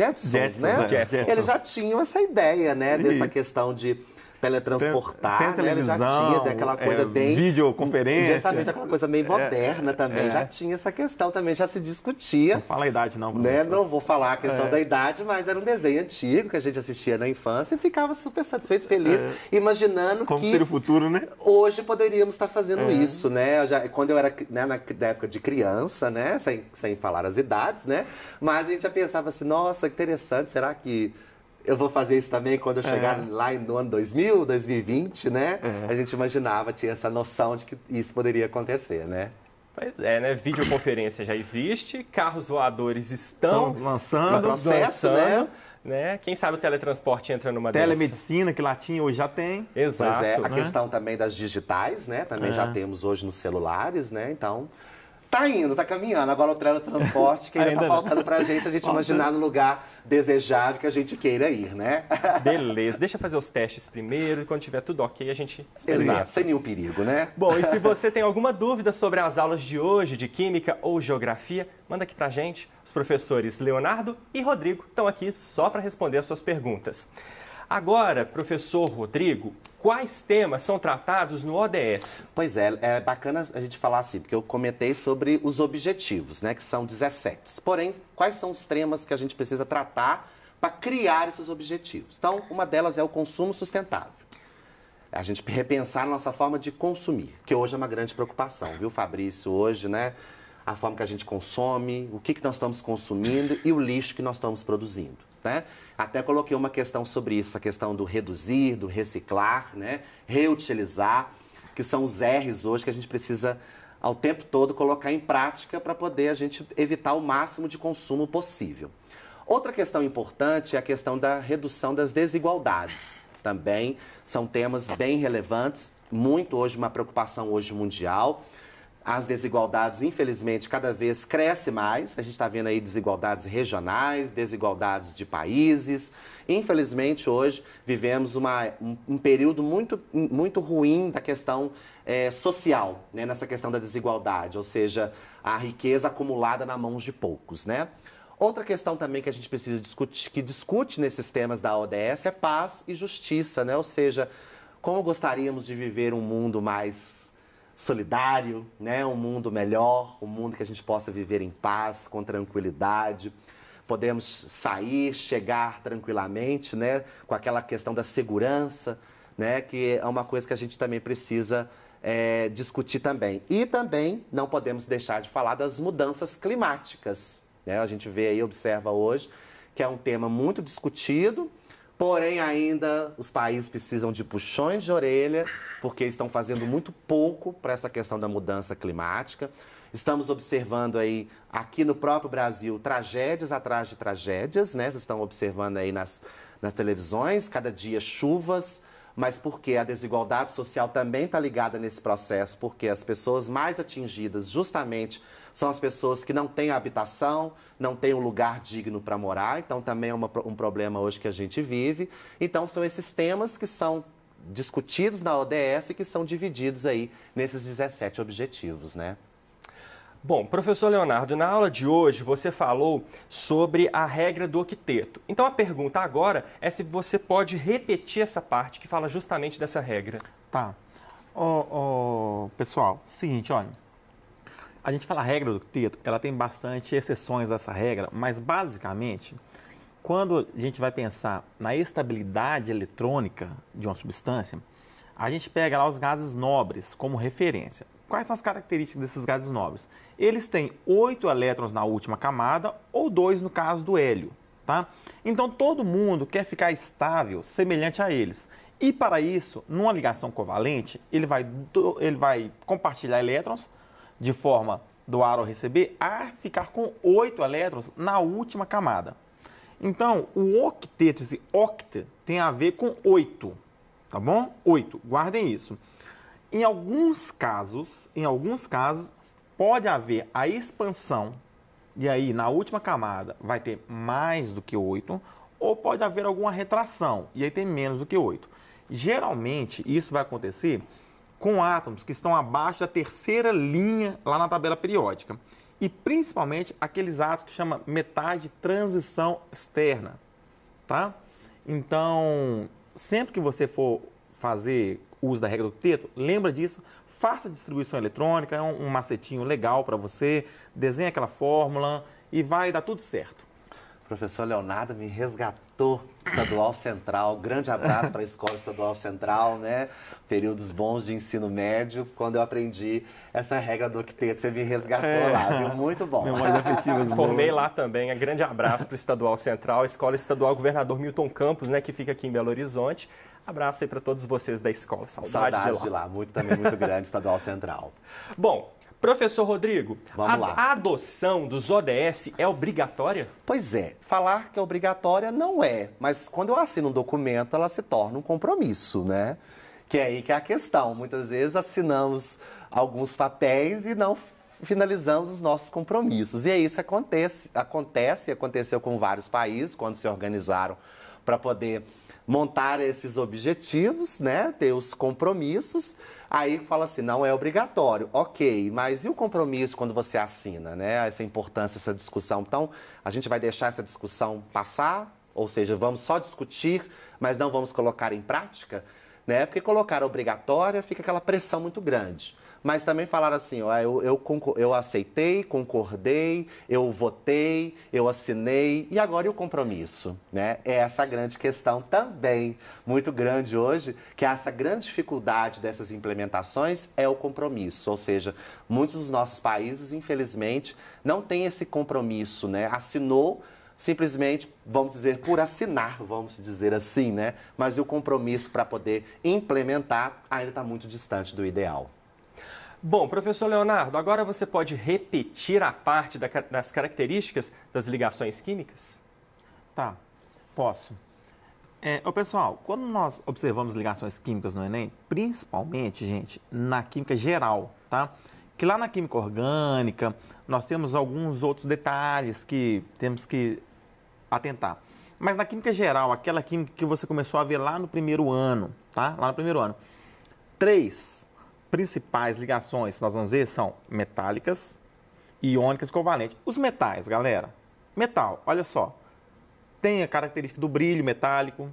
né? Jetsons. Eles já tinham essa ideia, né? Dessa Isso. questão de teletransportar, Tem né? Ele televisão, já tinha aquela coisa bem... videoconferência. Justamente aquela coisa meio moderna também, já tinha essa questão também, já se discutia. Não fala a idade não, Né? professor. Não vou falar a questão da idade, mas era um desenho antigo que a gente assistia na infância e ficava super satisfeito, feliz, imaginando Como que seria o futuro, né? hoje poderíamos estar fazendo isso, né? Quando eu era, né, na época de criança, né? Sem falar as idades, né? Mas a gente já pensava assim, nossa, que interessante, será que eu vou fazer isso também quando eu chegar lá no ano 2000, 2020, né? A gente imaginava, tinha essa noção de que isso poderia acontecer, né? Pois é, né? Videoconferência já existe, carros voadores estão lançando, no processo, né? Quem sabe o teletransporte entra numa dessas. Telemedicina, que lá tinha, hoje já tem. Exato. Pois é, a né? questão também das digitais, né? Também já temos hoje nos celulares, né? Então, tá indo, tá caminhando. Agora o teletransporte que ainda tá Ainda não. faltando pra gente imaginar no lugar desejável que a gente queira ir, né? Beleza, deixa eu fazer os testes primeiro e quando tiver tudo ok a gente experimenta. Exato, sem nenhum perigo, né? Bom, e se você tem alguma dúvida sobre as aulas de hoje de Química ou Geografia, manda aqui pra gente. Os professores Leonardo e Rodrigo estão aqui só para responder as suas perguntas. Agora, professor Rodrigo, quais temas são tratados no ODS? Pois é bacana a gente falar assim, porque eu comentei sobre os objetivos, né, que são 17. Porém, quais são os temas que a gente precisa tratar para criar esses objetivos? Então, uma delas é o consumo sustentável. A gente repensar a nossa forma de consumir, que hoje é uma grande preocupação, viu, Fabrício? Hoje, né, a forma que a gente consome, o que nós estamos consumindo e o lixo que nós estamos produzindo, né? Até coloquei uma questão sobre isso, a questão do reduzir, do reciclar, né? Reutilizar, que são os R's hoje que a gente precisa ao tempo todo colocar em prática para poder a gente evitar o máximo de consumo possível. Outra questão importante é a questão da redução das desigualdades. Também são temas bem relevantes, muito hoje uma preocupação hoje mundial. As desigualdades, infelizmente, cada vez crescem mais. A gente está vendo aí desigualdades regionais, desigualdades de países. Infelizmente, hoje, vivemos um período muito ruim da questão social, né? Nessa questão da desigualdade, ou seja, a riqueza acumulada nas mãos de poucos, né? Outra questão também que a gente precisa discutir, que discute nesses temas da ODS, é paz e justiça, né? Ou seja, como gostaríamos de viver um mundo mais solidário, né? Um mundo melhor, um mundo que a gente possa viver em paz, com tranquilidade. Podemos sair, chegar tranquilamente, né? Com aquela questão da segurança, né? Que é uma coisa que a gente também precisa discutir também. E também não podemos deixar de falar das mudanças climáticas, né? A gente vê aí, observa hoje, que é um tema muito discutido, porém ainda os países precisam de puxões de orelha, porque estão fazendo muito pouco para essa questão da mudança climática. Estamos observando aí, aqui no próprio Brasil, tragédias atrás de tragédias, né? Vocês estão observando aí nas televisões, cada dia chuvas, mas porque a desigualdade social também está ligada nesse processo, porque as pessoas mais atingidas justamente são as pessoas que não têm habitação, não têm um lugar digno para morar, então também é um problema hoje que a gente vive. Então são esses temas que são discutidos na ODS e que são divididos aí nesses 17 objetivos, né? Bom, professor Leonardo, na aula de hoje você falou sobre a regra do octeto. Então a pergunta agora é se você pode repetir essa parte que fala justamente dessa regra. Tá. Pessoal, seguinte, olha. A gente fala a regra do octeto, ela tem bastante exceções a essa regra, mas basicamente, quando a gente vai pensar na estabilidade eletrônica de uma substância, a gente pega lá os gases nobres como referência. Quais são as características desses gases nobres? Eles têm 8 elétrons na última camada ou 2 no caso do hélio, tá? Então todo mundo quer ficar estável, semelhante a eles. E para isso, numa ligação covalente, ele vai compartilhar elétrons de forma doar ou receber a ficar com 8 elétrons na última camada. Então, o octeto, esse oct, tem a ver com 8, tá bom? 8, guardem isso. Em alguns casos, pode haver a expansão, e aí na última camada vai ter mais do que 8, ou pode haver alguma retração, e aí tem menos do que 8. Geralmente, isso vai acontecer com átomos que estão abaixo da terceira linha lá na tabela periódica. E principalmente aqueles átomos que chama metais de transição externa, tá? Então, sempre que você for fazer uso da regra do octeto, lembra disso, faça a distribuição eletrônica, é um macetinho legal para você, desenhe aquela fórmula e vai dar tudo certo. Professor Leonardo me resgatou Estadual Central. Grande abraço para a Escola Estadual Central, né? Períodos bons de ensino médio, quando eu aprendi essa regra do octeto. Você me resgatou lá, viu? Muito bom. Formei lá também. Um grande abraço para o Estadual Central, a Escola Estadual Governador Milton Campos, né, que fica aqui em Belo Horizonte. Abraço aí para todos vocês da escola. Saudade de lá. Também muito grande, Estadual Central. Bom, professor Rodrigo, Vamos lá. A adoção dos ODS é obrigatória? Pois é, falar que é obrigatória não é, mas quando eu assino um documento, ela se torna um compromisso, né? Que é aí que é a questão. Muitas vezes assinamos alguns papéis e não finalizamos os nossos compromissos. E é isso que aconteceu com vários países, quando se organizaram para poder montar esses objetivos, né? Ter os compromissos. Aí fala assim, não é obrigatório. Ok, mas e o compromisso quando você assina, né? Essa importância, essa discussão. Então, a gente vai deixar essa discussão passar? Ou seja, vamos só discutir, mas não vamos colocar em prática? Né? Porque colocar obrigatória fica aquela pressão muito grande. Mas também falar assim, ó, eu aceitei, concordei, eu votei, eu assinei, e agora e o compromisso? Né? É essa grande questão também, muito grande hoje, que essa grande dificuldade dessas implementações é o compromisso. Ou seja, muitos dos nossos países, infelizmente, não têm esse compromisso, né? Assinou simplesmente, vamos dizer, por assinar, vamos dizer assim, né? Mas o compromisso para poder implementar ainda está muito distante do ideal. Bom, professor Leonardo, agora você pode repetir a parte das características das ligações químicas? Tá, posso. Pessoal, quando nós observamos ligações químicas no Enem, principalmente, gente, na química geral, tá? Que lá na química orgânica, nós temos alguns outros detalhes que temos que atentar. Mas na química geral, aquela química que você começou a ver lá no primeiro ano, tá? Lá no primeiro ano. 3 principais ligações que nós vamos ver são metálicas, iônicas e covalentes. Os metais, galera. Metal, olha só. Tem a característica do brilho metálico,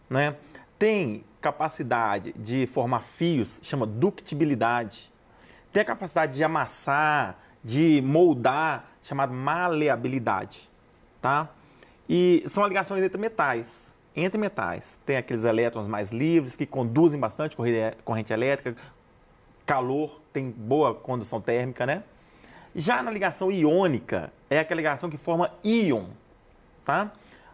né? Tem capacidade de formar fios, chama ductibilidade. Tem a capacidade de amassar, de moldar, chamada maleabilidade, tá? E são ligações entre metais. Entre metais. Tem aqueles elétrons mais livres que conduzem bastante corrente elétrica, calor, tem boa condução térmica, né? Já na ligação iônica, é aquela ligação que forma íon, tá?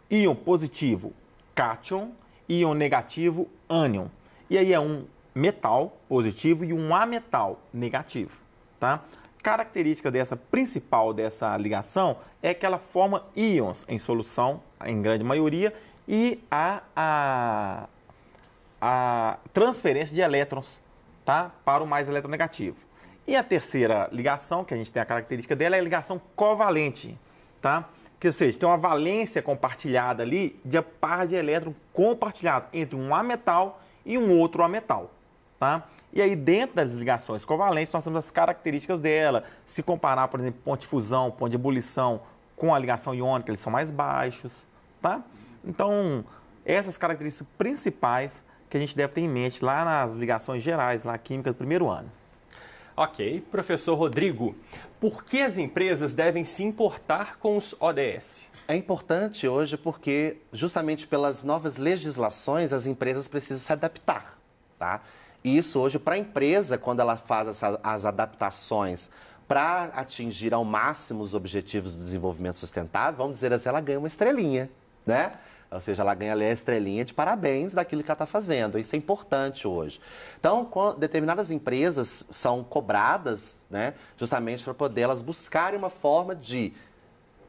Íon positivo, cátion, íon negativo, ânion. E aí é um metal positivo e um ametal negativo, tá? Característica principal dessa ligação é que ela forma íons em solução, em grande maioria, e a transferência de elétrons, tá? Para o mais eletronegativo. E a terceira ligação, que a gente tem a característica dela, é a ligação covalente, tá? Que, ou seja, tem uma valência compartilhada ali de par de elétron compartilhado entre um ametal e um outro ametal, tá? E aí, dentro das ligações covalentes, nós temos as características dela. Se comparar, por exemplo, ponto de fusão, ponto de ebulição com a ligação iônica, eles são mais baixos, tá? Então, essas características principais que a gente deve ter em mente lá nas ligações gerais, na química do primeiro ano. Ok. Professor Rodrigo, por que as empresas devem se importar com os ODS? É importante hoje porque, justamente pelas novas legislações, as empresas precisam se adaptar, tá? E isso hoje, para a empresa, quando ela faz as adaptações para atingir ao máximo os objetivos do desenvolvimento sustentável, vamos dizer assim, ela ganha uma estrelinha, né? Ou seja, ela ganha ali a estrelinha de parabéns daquilo que ela está fazendo. Isso é importante hoje. Então, determinadas empresas são cobradas, né, justamente para poder elas buscarem uma forma de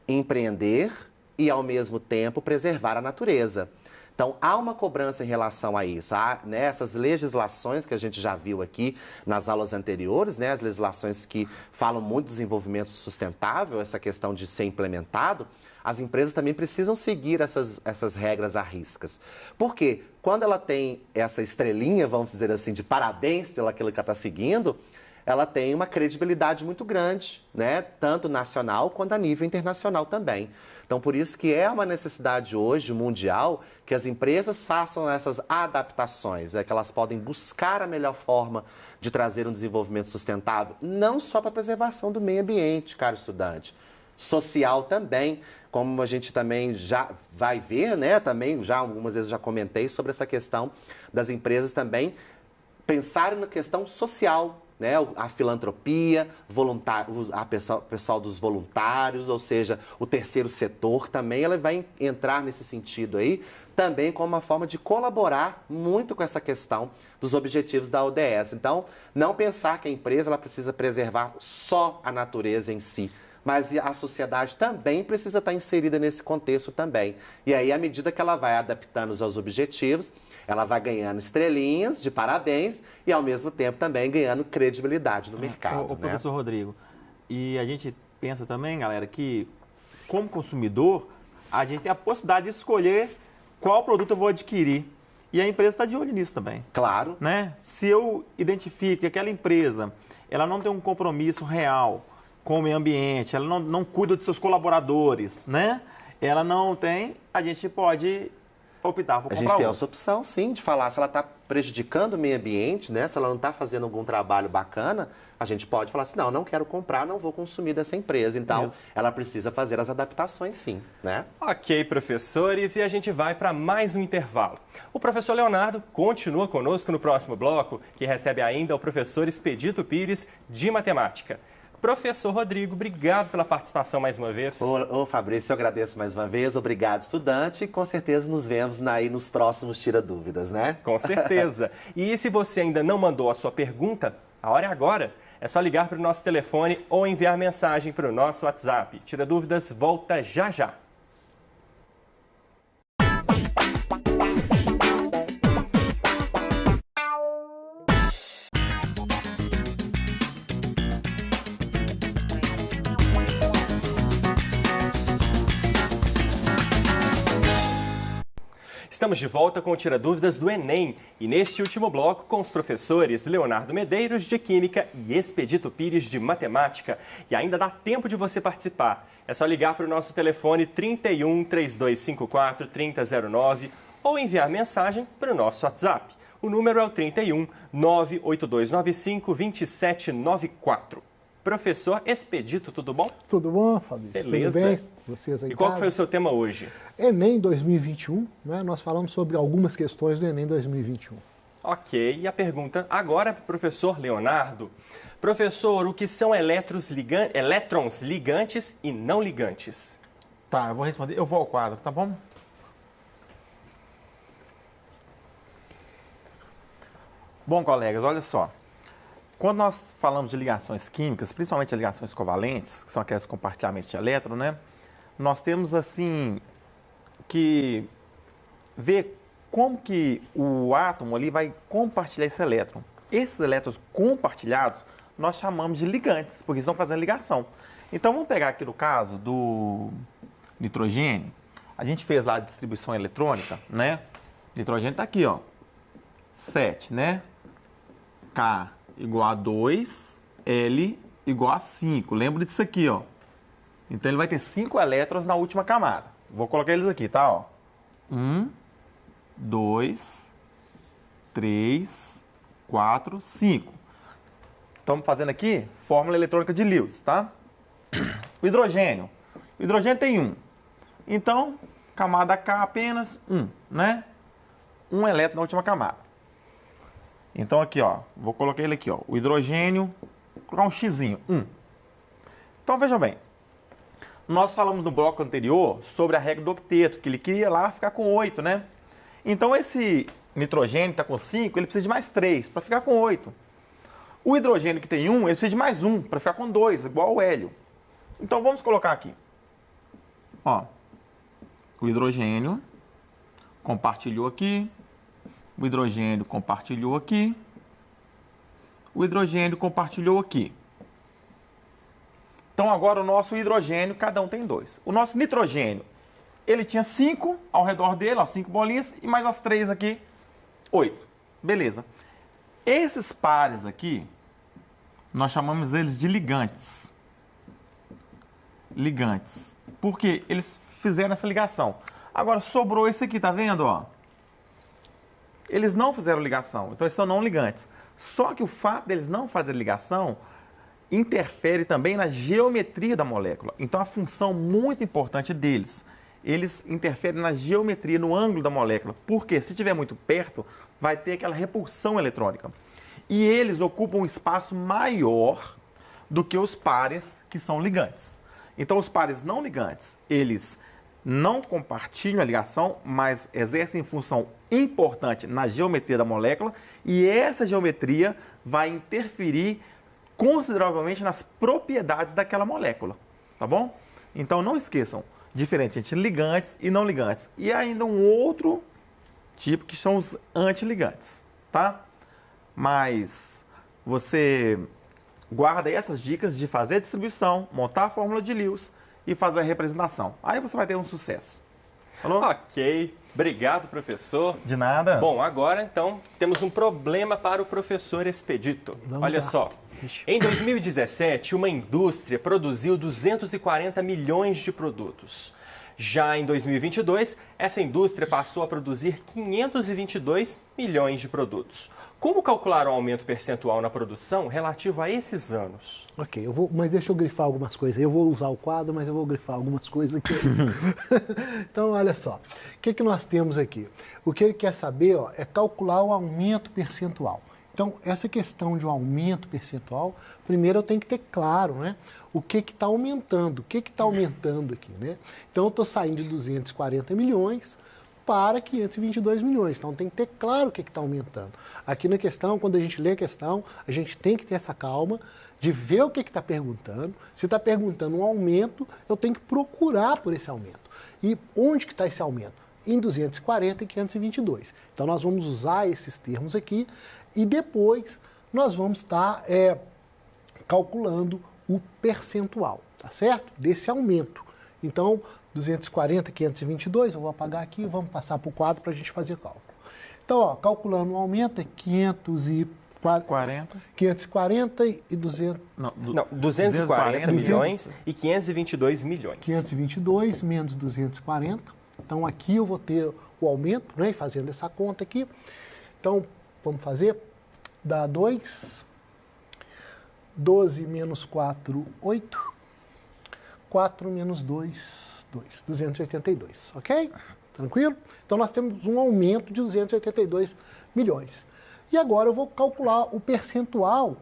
empreender e, ao mesmo tempo, preservar a natureza. Então, há uma cobrança em relação a isso. Há, né, essas legislações que a gente já viu aqui nas aulas anteriores, né, as legislações que falam muito do desenvolvimento sustentável, essa questão de ser implementado, as empresas também precisam seguir essas regras à riscas. Porque quando ela tem essa estrelinha, vamos dizer assim, de parabéns pelo aquilo que ela está seguindo, ela tem uma credibilidade muito grande, né, tanto nacional quanto a nível internacional também. Então, por isso que é uma necessidade hoje mundial que as empresas façam essas adaptações, que elas podem buscar a melhor forma de trazer um desenvolvimento sustentável, não só para a preservação do meio ambiente, caro estudante, social também, como a gente também já vai ver, né, também já algumas vezes já comentei sobre essa questão das empresas também pensarem na questão social, né, a filantropia, pessoal dos voluntários, ou seja, o terceiro setor também, ela vai entrar nesse sentido aí, também como uma forma de colaborar muito com essa questão dos objetivos da ODS. Então, não pensar que a empresa ela precisa preservar só a natureza em si, mas a sociedade também precisa estar inserida nesse contexto também. E aí, à medida que ela vai adaptando aos objetivos, ela vai ganhando estrelinhas de parabéns e, ao mesmo tempo, também ganhando credibilidade no mercado. Professor Rodrigo, e a gente pensa também, galera, que como consumidor, a gente tem a possibilidade de escolher qual produto eu vou adquirir. E a empresa está de olho nisso também. Claro. Né? Se eu identifico que aquela empresa ela não tem um compromisso real com o meio ambiente, ela não cuida dos seus colaboradores, né? Ela não tem, a gente pode optar por comprar. A gente tem essa opção, sim, de falar se ela está prejudicando o meio ambiente, né? Se ela não está fazendo algum trabalho bacana, a gente pode falar assim, não quero comprar, não vou consumir dessa empresa. Então, ela precisa fazer as adaptações, sim, né? Ok, professores, e a gente vai para mais um intervalo. O professor Leonardo continua conosco no próximo bloco, que recebe ainda o professor Expedito Pires, de Matemática. Professor Rodrigo, obrigado pela participação mais uma vez. Ô Fabrício, eu agradeço mais uma vez. Obrigado, estudante. E com certeza nos vemos aí nos próximos Tira Dúvidas, né? Com certeza. E se você ainda não mandou a sua pergunta, a hora é agora. É só ligar para o nosso telefone ou enviar mensagem para o nosso WhatsApp. Tira Dúvidas volta já já. Estamos de volta com o Tira Dúvidas do Enem e neste último bloco com os professores Leonardo Medeiros, de Química, e Expedito Pires, de Matemática. E ainda dá tempo de você participar. É só ligar para o nosso telefone 31 3254 3009 ou enviar mensagem para o nosso WhatsApp. O número é o 31 98295 2794. Professor Expedito, tudo bom? Tudo bom, Fabrício? Beleza. Tudo bem? Vocês aí E qual casa? foi o seu tema hoje? Enem 2021, né? Nós falamos sobre algumas questões do Enem 2021. Ok, e a pergunta agora é para o professor Leonardo. Professor, o que são elétrons ligantes e não ligantes? Tá, eu vou responder. Eu vou ao quadro, tá bom? Bom, colegas, olha só. Quando nós falamos de ligações químicas, principalmente as ligações covalentes, que são aquelas compartilhamentos de elétron, né? Nós temos, assim, que ver como que o átomo ali vai compartilhar esse elétron. Esses elétrons compartilhados, nós chamamos de ligantes, porque estão fazendo ligação. Então, vamos pegar aqui no caso do nitrogênio. A gente fez lá a distribuição eletrônica, né? O nitrogênio está aqui, ó. 7, né? K igual a 2, L igual a 5. Lembra disso aqui, ó. Então, ele vai ter 5 elétrons na última camada. Vou colocar eles aqui, tá? Ó. 1, 2, 3, 4, 5. Estamos fazendo aqui fórmula eletrônica de Lewis, tá? O hidrogênio. O hidrogênio tem 1. Então, camada K apenas 1, né? 1 elétron na última camada. Então, aqui, ó. Vou colocar ele aqui, ó. O hidrogênio, vou colocar um xizinho, 1. Então, vejam bem. Nós falamos no bloco anterior sobre a regra do octeto, que ele queria lá ficar com 8, né? Então, esse nitrogênio que está com 5, ele precisa de mais 3 para ficar com 8. O hidrogênio que tem 1, ele precisa de mais 1 para ficar com 2, igual ao hélio. Então, vamos colocar aqui. Ó, o hidrogênio compartilhou aqui. O hidrogênio compartilhou aqui. O hidrogênio compartilhou aqui. Então, agora o nosso hidrogênio, cada um tem 2. O nosso nitrogênio, ele tinha 5 ao redor dele, ó, 5 bolinhas, e mais as 3 aqui, 8. Beleza. Esses pares aqui, nós chamamos eles de ligantes. Ligantes. Porque eles fizeram essa ligação. Agora, sobrou esse aqui, tá vendo, ó? Eles não fizeram ligação, então eles são não ligantes. Só que o fato deles não fazerem ligação interfere também na geometria da molécula. Então, a função muito importante deles, eles interferem na geometria, no ângulo da molécula. Porque se estiver muito perto, vai ter aquela repulsão eletrônica. E eles ocupam um espaço maior do que os pares que são ligantes. Então, os pares não ligantes, eles não compartilham a ligação, mas exercem função importante na geometria da molécula, e essa geometria vai interferir consideravelmente nas propriedades daquela molécula, tá bom? Então, não esqueçam, diferente entre ligantes e não ligantes. E ainda um outro tipo que são os antiligantes, tá? Mas você guarda aí essas dicas de fazer a distribuição, montar a fórmula de Lewis e fazer a representação. Aí você vai ter um sucesso. Falou? Ok. Obrigado, professor. De nada. Bom, agora, então, temos um problema para o professor Expedito. Olha só. Em 2017, uma indústria produziu 240 milhões de produtos. Já em 2022, essa indústria passou a produzir 522 milhões de produtos. Como calcular o aumento percentual na produção relativo a esses anos? Ok, mas deixa eu grifar algumas coisas. Eu vou usar o quadro, mas eu vou grifar algumas coisas aqui. Então, olha só. O que nós temos aqui? O que ele quer saber, ó, é calcular o aumento percentual. Então, essa questão de um aumento percentual, primeiro eu tenho que ter claro, né? O que está aumentando, o que está aumentando aqui, né? Então, eu estou saindo de 240 milhões para 522 milhões. Então, tem que ter claro o que está aumentando. Aqui na questão, quando a gente lê a questão, a gente tem que ter essa calma de ver o que está perguntando. Se está perguntando um aumento, eu tenho que procurar por esse aumento. E onde que está esse aumento? Em 240 e 522. Então, nós vamos usar esses termos aqui e depois nós vamos estar calculando o percentual, tá certo? Desse aumento. Então, 240, 522, eu vou apagar aqui e vamos passar para o quadro para a gente fazer cálculo. Então, ó, calculando o aumento é 540 e 200... Não, 240 milhões e 522 milhões. 522 menos 240. Então, aqui eu vou ter o aumento, né? Fazendo essa conta aqui. Então, vamos fazer. Dá 2. 12 menos 4, 8. 4 menos 2, 2. 282, ok? Tranquilo? Então, nós temos um aumento de 282 milhões. E agora eu vou calcular o percentual.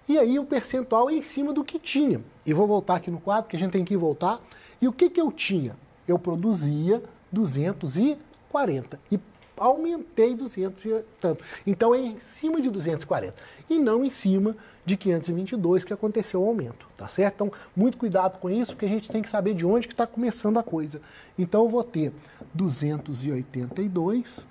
E aí o percentual é em cima do que tinha. E vou voltar aqui no quadro, que a gente tem que voltar. E o que eu tinha? Eu produzia 240 e aumentei 200 e tanto. Então é em cima de 240 e não em cima de 522 que aconteceu o aumento, tá certo? Então, muito cuidado com isso, porque a gente tem que saber de onde que está começando a coisa. Então, eu vou ter 282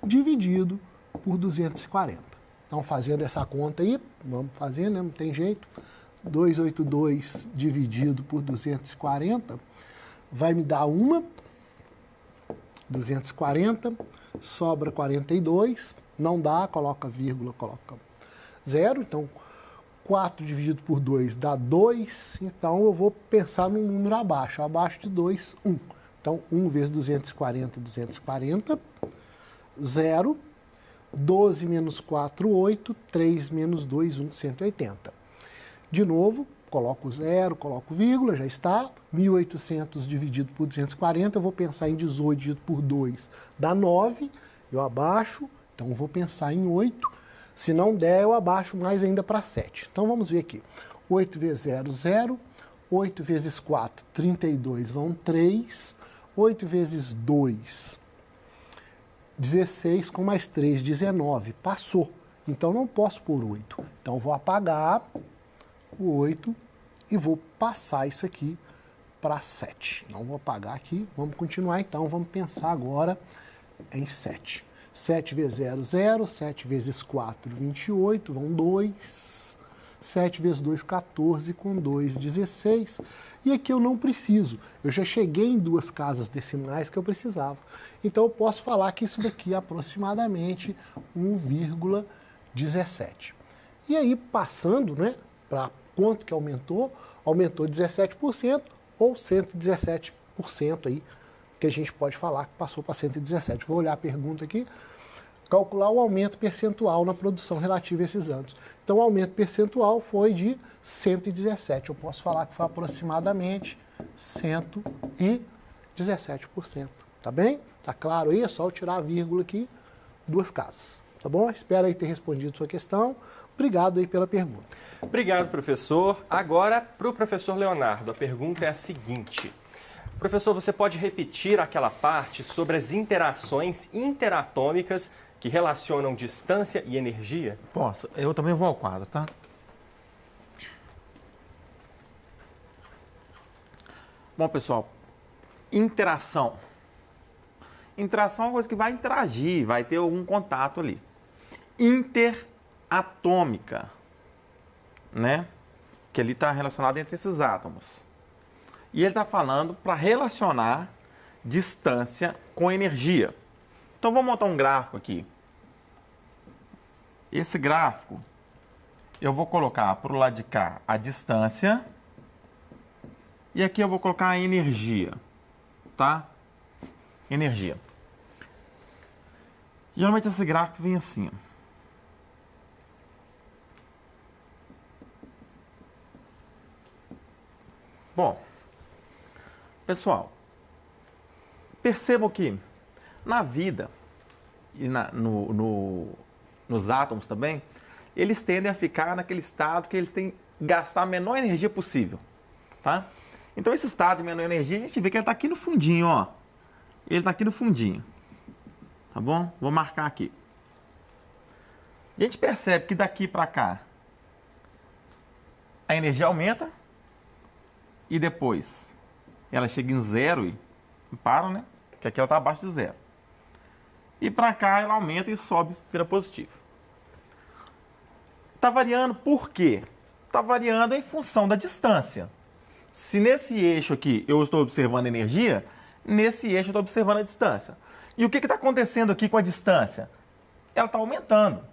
dividido por 240. Então, fazendo essa conta aí, vamos fazer, né? Não tem jeito. 282 dividido por 240 vai me dar 240, sobra 42, não dá, coloca vírgula, coloca 0, então 4 dividido por 2 dá 2, então eu vou pensar num número abaixo de 2, 1. Então 1 vezes 240, 240, 0, 12 menos 4, 8, 3 menos 2, 1, 180. De novo, coloco 0, coloco vírgula, já está. 1.800 dividido por 240, eu vou pensar em 18 dividido por 2, dá 9, eu abaixo, então eu vou pensar em 8. Se não der, eu abaixo mais ainda para 7. Então vamos ver aqui. 8 vezes 0, 0. 8 vezes 4, 32, vão 3. 8 vezes 2, 16, com mais 3, 19. Passou. Então não posso pôr 8. Então vou apagar o 8 e vou passar isso aqui para 7. Não vou apagar aqui. Vamos continuar então. Vamos pensar agora em 7. 7 vezes 0, 0. 7 vezes 4, 28. Vão 2. 7 vezes 2, 14. Com 2, 16. E aqui eu não preciso. Eu já cheguei em duas casas decimais que eu precisava. Então eu posso falar que isso daqui é aproximadamente 1,17. E aí, passando, né, para quanto que aumentou? Aumentou 17% ou 117% aí, que a gente pode falar que passou para 117. Vou olhar a pergunta aqui. Calcular o aumento percentual na produção relativa a esses anos. Então, o aumento percentual foi de 117. Eu posso falar que foi aproximadamente 117%. Tá bem? Tá claro aí? É só eu tirar a vírgula aqui, duas casas. Tá bom? Espero aí ter respondido a sua questão. Obrigado aí pela pergunta. Obrigado, professor. Agora, para o professor Leonardo, a pergunta é a seguinte. Professor, você pode repetir aquela parte sobre as interações interatômicas que relacionam distância e energia? Posso. Eu também vou ao quadro, tá? Bom, pessoal, interação. Interação é uma coisa que vai interagir, vai ter algum contato ali. Interatômica, né? Que ali está relacionado entre esses átomos. E ele está falando para relacionar distância com energia. Então, vamos montar um gráfico aqui. Esse gráfico, eu vou colocar para o lado de cá a distância. E aqui eu vou colocar a energia, tá? Energia. Geralmente esse gráfico vem assim, ó. Bom, pessoal, percebam que na vida e nos átomos também, eles tendem a ficar naquele estado que eles têm que gastar a menor energia possível, tá? Então esse estado de menor energia, a gente vê que ele está aqui no fundinho, ó. Ele está aqui no fundinho, tá bom? Vou marcar aqui. A gente percebe que daqui para cá a energia aumenta e depois ela chega em zero e para, né? Que aqui ela está abaixo de zero. E para cá ela aumenta e sobe, vira positivo. Está variando por quê? Está variando em função da distância. Se nesse eixo aqui eu estou observando a energia, nesse eixo eu estou observando a distância. E o que está acontecendo aqui com a distância? Ela está aumentando,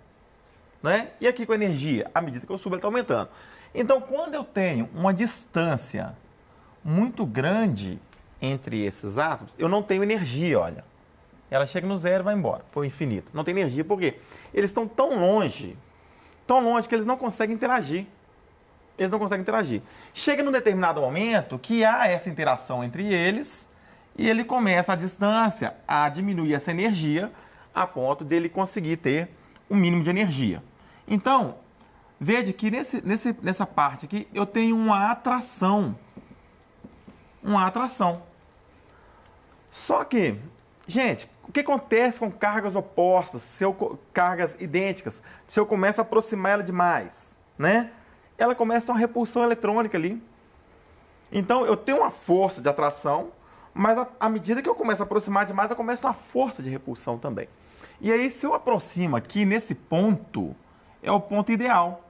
né? E aqui com a energia, à medida que eu subo, ela está aumentando. Então, quando eu tenho uma distância muito grande entre esses átomos, eu não tenho energia, olha. Ela chega no zero e vai embora, para o infinito. Não tem energia, por quê? Eles estão tão longe que eles não conseguem interagir. Eles não conseguem interagir. Chega num determinado momento que há essa interação entre eles e ele começa a distância a diminuir essa energia a ponto dele conseguir ter o mínimo de energia. Então, veja que nessa parte aqui eu tenho uma atração. Uma atração. Só que, gente, o que acontece com cargas opostas, cargas idênticas, se eu começo a aproximar ela demais, né? Ela começa a ter uma repulsão eletrônica ali. Então, eu tenho uma força de atração, mas à medida que eu começo a aproximar demais, eu começo a ter uma força de repulsão também. E aí, se eu aproximo aqui nesse ponto, é o ponto ideal,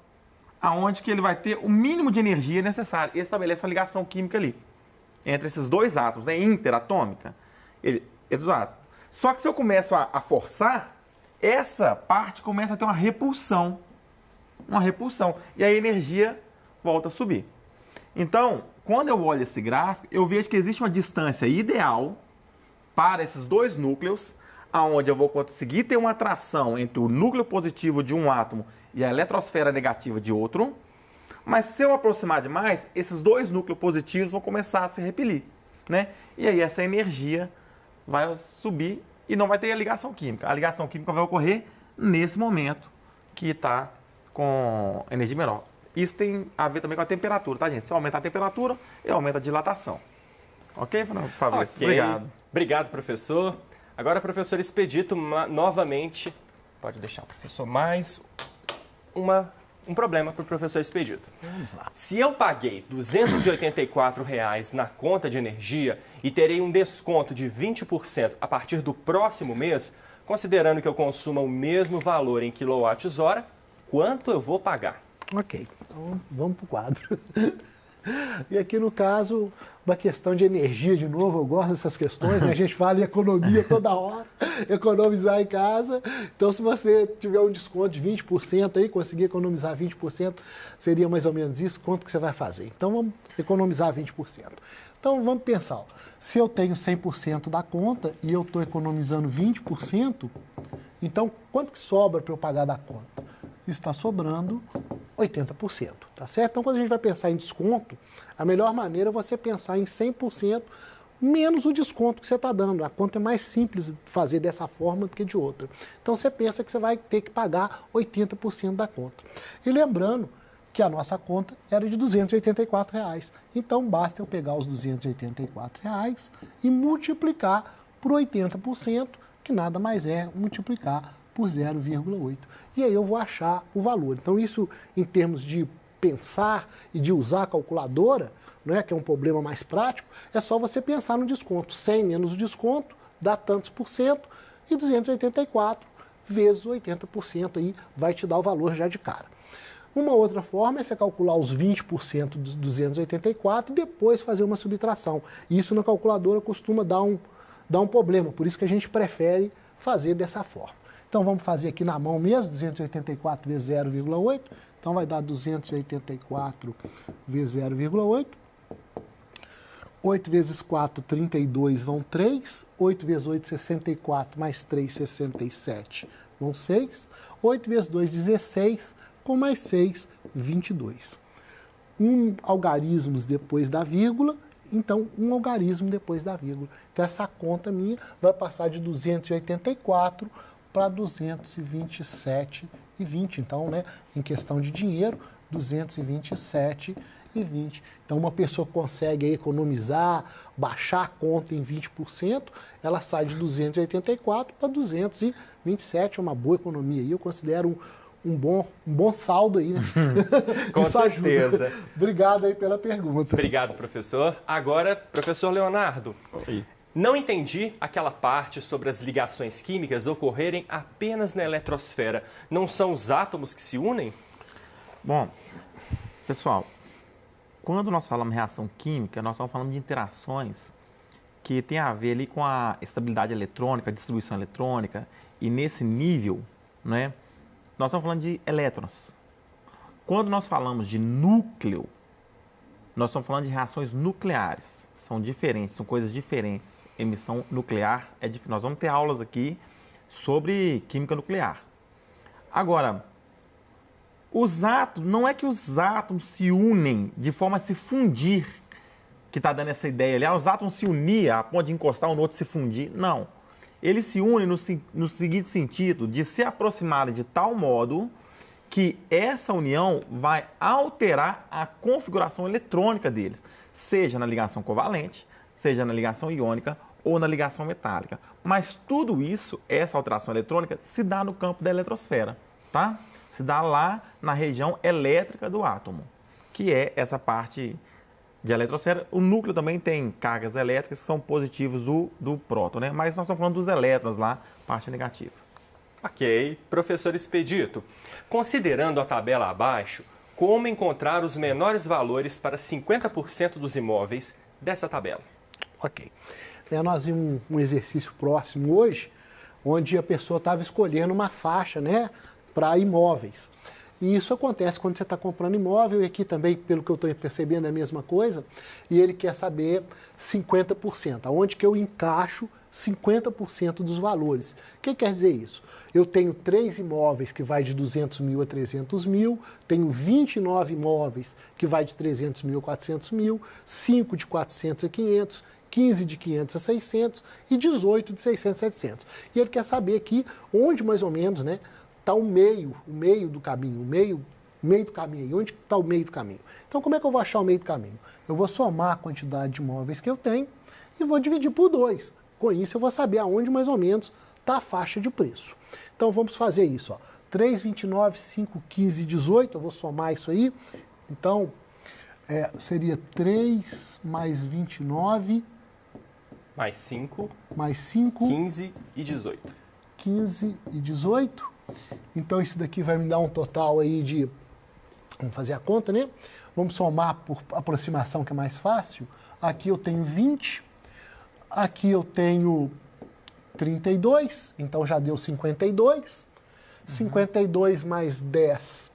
aonde que ele vai ter o mínimo de energia necessário. E estabelece uma ligação química ali, entre esses dois átomos, é interatômica. Só que se eu começo a forçar, essa parte começa a ter uma repulsão. Uma repulsão. E a energia volta a subir. Então, quando eu olho esse gráfico, eu vejo que existe uma distância ideal para esses dois núcleos, aonde eu vou conseguir ter uma atração entre o núcleo positivo de um átomo e a eletrosfera negativa de outro. Mas se eu aproximar demais, esses dois núcleos positivos vão começar a se repelir, né? E aí essa energia vai subir e não vai ter a ligação química. A ligação química vai ocorrer nesse momento que está com energia menor. Isso tem a ver também com a temperatura, tá, gente? Se eu aumentar a temperatura, eu aumento a dilatação. Ok, Fabrício? Okay. Obrigado. Obrigado, professor. Agora, professor Expedito, novamente, pode deixar o professor mais um problema para o professor Expedito. Vamos lá. Se eu paguei R$ 284 na conta de energia e terei um desconto de 20% a partir do próximo mês, considerando que eu consuma o mesmo valor em quilowatts-hora, quanto eu vou pagar? Ok, então vamos para o quadro. E aqui no caso, uma questão de energia de novo, eu gosto dessas questões, né? A gente fala em economia toda hora, economizar em casa. Então, se você tiver um desconto de 20% aí, conseguir economizar 20%, seria mais ou menos isso, quanto que você vai fazer? Então, vamos economizar 20%. Então, vamos pensar, ó, se eu tenho 100% da conta e eu estou economizando 20%, então, quanto que sobra para eu pagar da conta? Está sobrando 80%, tá certo? Então, quando a gente vai pensar em desconto, a melhor maneira é você pensar em 100% menos o desconto que você está dando. A conta é mais simples fazer dessa forma do que de outra. Então, você pensa que você vai ter que pagar 80% da conta. E lembrando que a nossa conta era de R$ 284. Então, basta eu pegar os R$ 284 e multiplicar por 80%, que nada mais é multiplicar por 0,8. E aí eu vou achar o valor. Então, isso em termos de pensar e de usar a calculadora, né, que é um problema mais prático, é só você pensar no desconto. 100 menos o desconto dá tantos por cento e 284 vezes 80% aí vai te dar o valor já de cara. Uma outra forma é você calcular os 20% dos 284 e depois fazer uma subtração. Isso na calculadora costuma dar um problema, por isso que a gente prefere fazer dessa forma. Então, vamos fazer aqui na mão mesmo, 284 vezes 0,8. Então, vai dar 284 vezes 0,8. 8 vezes 4, 32, vão 3. 8 vezes 8, 64, mais 3, 67, vão 6. 8 vezes 2, 16, com mais 6, 22. Algarismos depois da vírgula, então um algarismo depois da vírgula. Então, essa conta minha vai passar de 284 para 227,20. Então, né, em questão de dinheiro, 227,20. Então, uma pessoa consegue aí economizar, baixar a conta em 20%, ela sai de 284 para 227, é uma boa economia. E eu considero um bom saldo aí, né? Com certeza. Obrigado aí pela pergunta. Obrigado, professor. Agora, professor Leonardo. Oi. Não entendi aquela parte sobre as ligações químicas ocorrerem apenas na eletrosfera. Não são os átomos que se unem? Bom, pessoal, quando nós falamos reação química, nós estamos falando de interações que tem a ver ali com a estabilidade eletrônica, a distribuição eletrônica, e nesse nível, né, nós estamos falando de elétrons. Quando nós falamos de núcleo, nós estamos falando de reações nucleares. São diferentes, são coisas diferentes. Emissão nuclear é diferente. Nós vamos ter aulas aqui sobre química nuclear. Agora, os átomos, não é que os átomos se unem de forma a se fundir, que está dando essa ideia ali. Os átomos se unir a ponto de encostar um no outro e se fundir. Não. Eles se unem no seguinte sentido, de se aproximarem de tal modo que essa união vai alterar a configuração eletrônica deles, seja na ligação covalente, seja na ligação iônica ou na ligação metálica. Mas tudo isso, essa alteração eletrônica, se dá no campo da eletrosfera, tá? Se dá lá na região elétrica do átomo, que é essa parte de eletrosfera. O núcleo também tem cargas elétricas que são positivos do próton, né? Mas nós estamos falando dos elétrons lá, parte negativa. Ok. Professor Expedito, considerando a tabela abaixo, como encontrar os menores valores para 50% dos imóveis dessa tabela? Ok. Nós vimos um exercício próximo hoje, onde a pessoa estava escolhendo uma faixa, né, para imóveis. E isso acontece quando você está comprando imóvel, e aqui também, pelo que eu estou percebendo, é a mesma coisa, e ele quer saber 50%, aonde que eu encaixo 50% dos valores. O que quer dizer isso? Eu tenho 3 imóveis que vai de 200 mil a 300 mil, tenho 29 imóveis que vai de 300 mil a 400 mil, 5 de 400 a 500, 15 de 500 a 600 e 18 de 600 a 700. E ele quer saber aqui onde mais ou menos, né, está o meio do caminho, o meio do caminho aí, onde está o meio do caminho. Então, como é que eu vou achar o meio do caminho? Eu vou somar a quantidade de imóveis que eu tenho e vou dividir por 2. Com isso, eu vou saber aonde mais ou menos está a faixa de preço. Então, vamos fazer isso, ó. 3, 29, 5, 15, 18, eu vou somar isso aí. Então, seria 3 mais 29... Mais 5, mais 5, 15 e 18. 15 e 18. Então, isso daqui vai me dar um total aí de... Vamos fazer a conta, né? Vamos somar por aproximação, que é mais fácil. Aqui eu tenho 20. Aqui eu tenho 32. Então, já deu 52. 52 mais 10,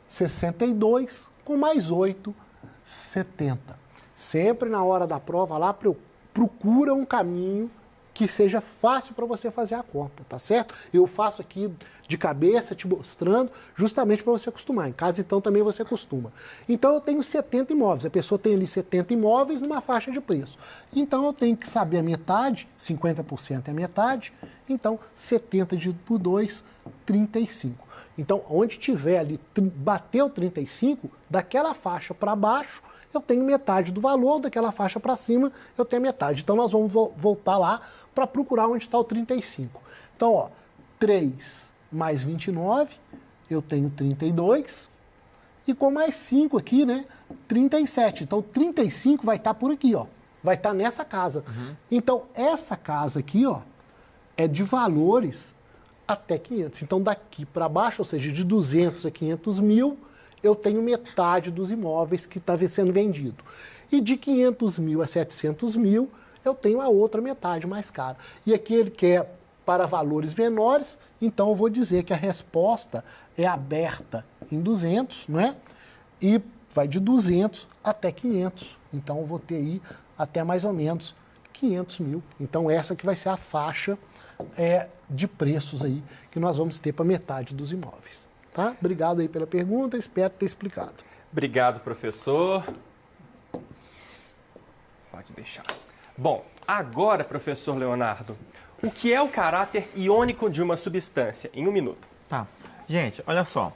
62. Com mais 8, 70. Sempre na hora da prova lá, procura um caminho que seja fácil para você fazer a conta, tá certo? Eu faço aqui de cabeça, te mostrando, justamente para você acostumar. Em casa, então, também você acostuma. Então, eu tenho 70 imóveis. A pessoa tem ali 70 imóveis numa faixa de preço. Então, eu tenho que saber a metade, 50% é a metade. Então, 70 dividido por 2, 35. Então, onde tiver ali, bateu 35, daquela faixa para baixo, eu tenho metade do valor, daquela faixa para cima, eu tenho metade. Então, nós vamos voltar lá para procurar onde está o 35. Então, ó, 3 mais 29, eu tenho 32. E com mais 5 aqui, né, 37. Então, 35 vai estar por aqui, ó. Vai estar nessa casa. Então, essa casa aqui, ó, é de valores até 500. Então, daqui para baixo, ou seja, de 200 a 500 mil, eu tenho metade dos imóveis que está sendo vendido. E de 500 mil a 700 mil, eu tenho a outra metade mais cara. E aqui ele quer para valores menores, então eu vou dizer que a resposta é aberta em 200, não é? E vai de 200 até 500. Então eu vou ter aí até mais ou menos 500 mil. Então essa que vai ser a faixa de preços aí que nós vamos ter para metade dos imóveis. Tá? Obrigado aí pela pergunta, espero ter explicado. Obrigado, professor. Pode deixar. Bom, agora, professor Leonardo, o que é o caráter iônico de uma substância? Em 1 minuto. Tá. Gente, olha só.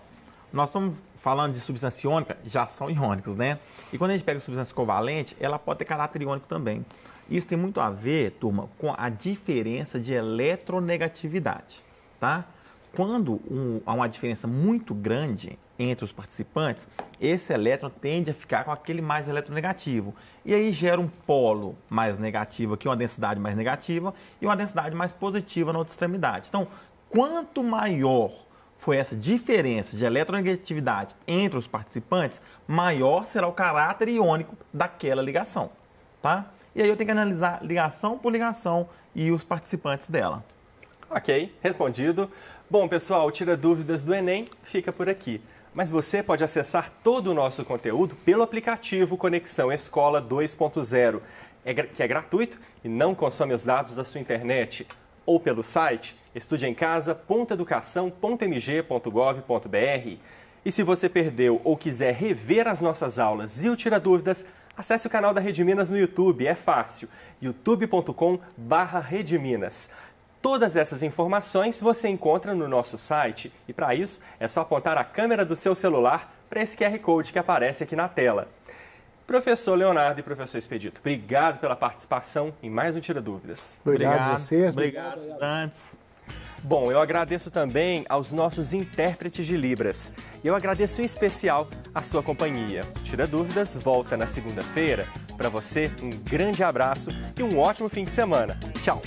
Nós estamos falando de substância iônica, já são iônicas, né? E quando a gente pega substância covalente, ela pode ter caráter iônico também. Isso tem muito a ver, turma, com a diferença de eletronegatividade, tá? Quando há uma diferença muito grande entre os participantes, esse elétron tende a ficar com aquele mais eletronegativo. E aí gera um polo mais negativo aqui, uma densidade mais negativa, e uma densidade mais positiva na outra extremidade. Então, quanto maior foi essa diferença de eletronegatividade entre os participantes, maior será o caráter iônico daquela ligação, tá? E aí eu tenho que analisar ligação por ligação e os participantes dela. Ok, respondido. Bom, pessoal, o Tira Dúvidas do Enem fica por aqui. Mas você pode acessar todo o nosso conteúdo pelo aplicativo Conexão Escola 2.0, que é gratuito e não consome os dados da sua internet, ou pelo site estudeemcasa.educação.mg.gov.br. E se você perdeu ou quiser rever as nossas aulas e o Tira Dúvidas, acesse o canal da Rede Minas no YouTube, é fácil, youtube.com/redeminas. Todas essas informações você encontra no nosso site e para isso é só apontar a câmera do seu celular para esse QR Code que aparece aqui na tela. Professor Leonardo e professor Expedito, obrigado pela participação em mais um Tira Dúvidas. Obrigado a vocês. Obrigado, estudantes. Bom, eu agradeço também aos nossos intérpretes de Libras. E eu agradeço em especial a sua companhia. Tira Dúvidas volta na segunda-feira. Para você, um grande abraço e um ótimo fim de semana. Tchau!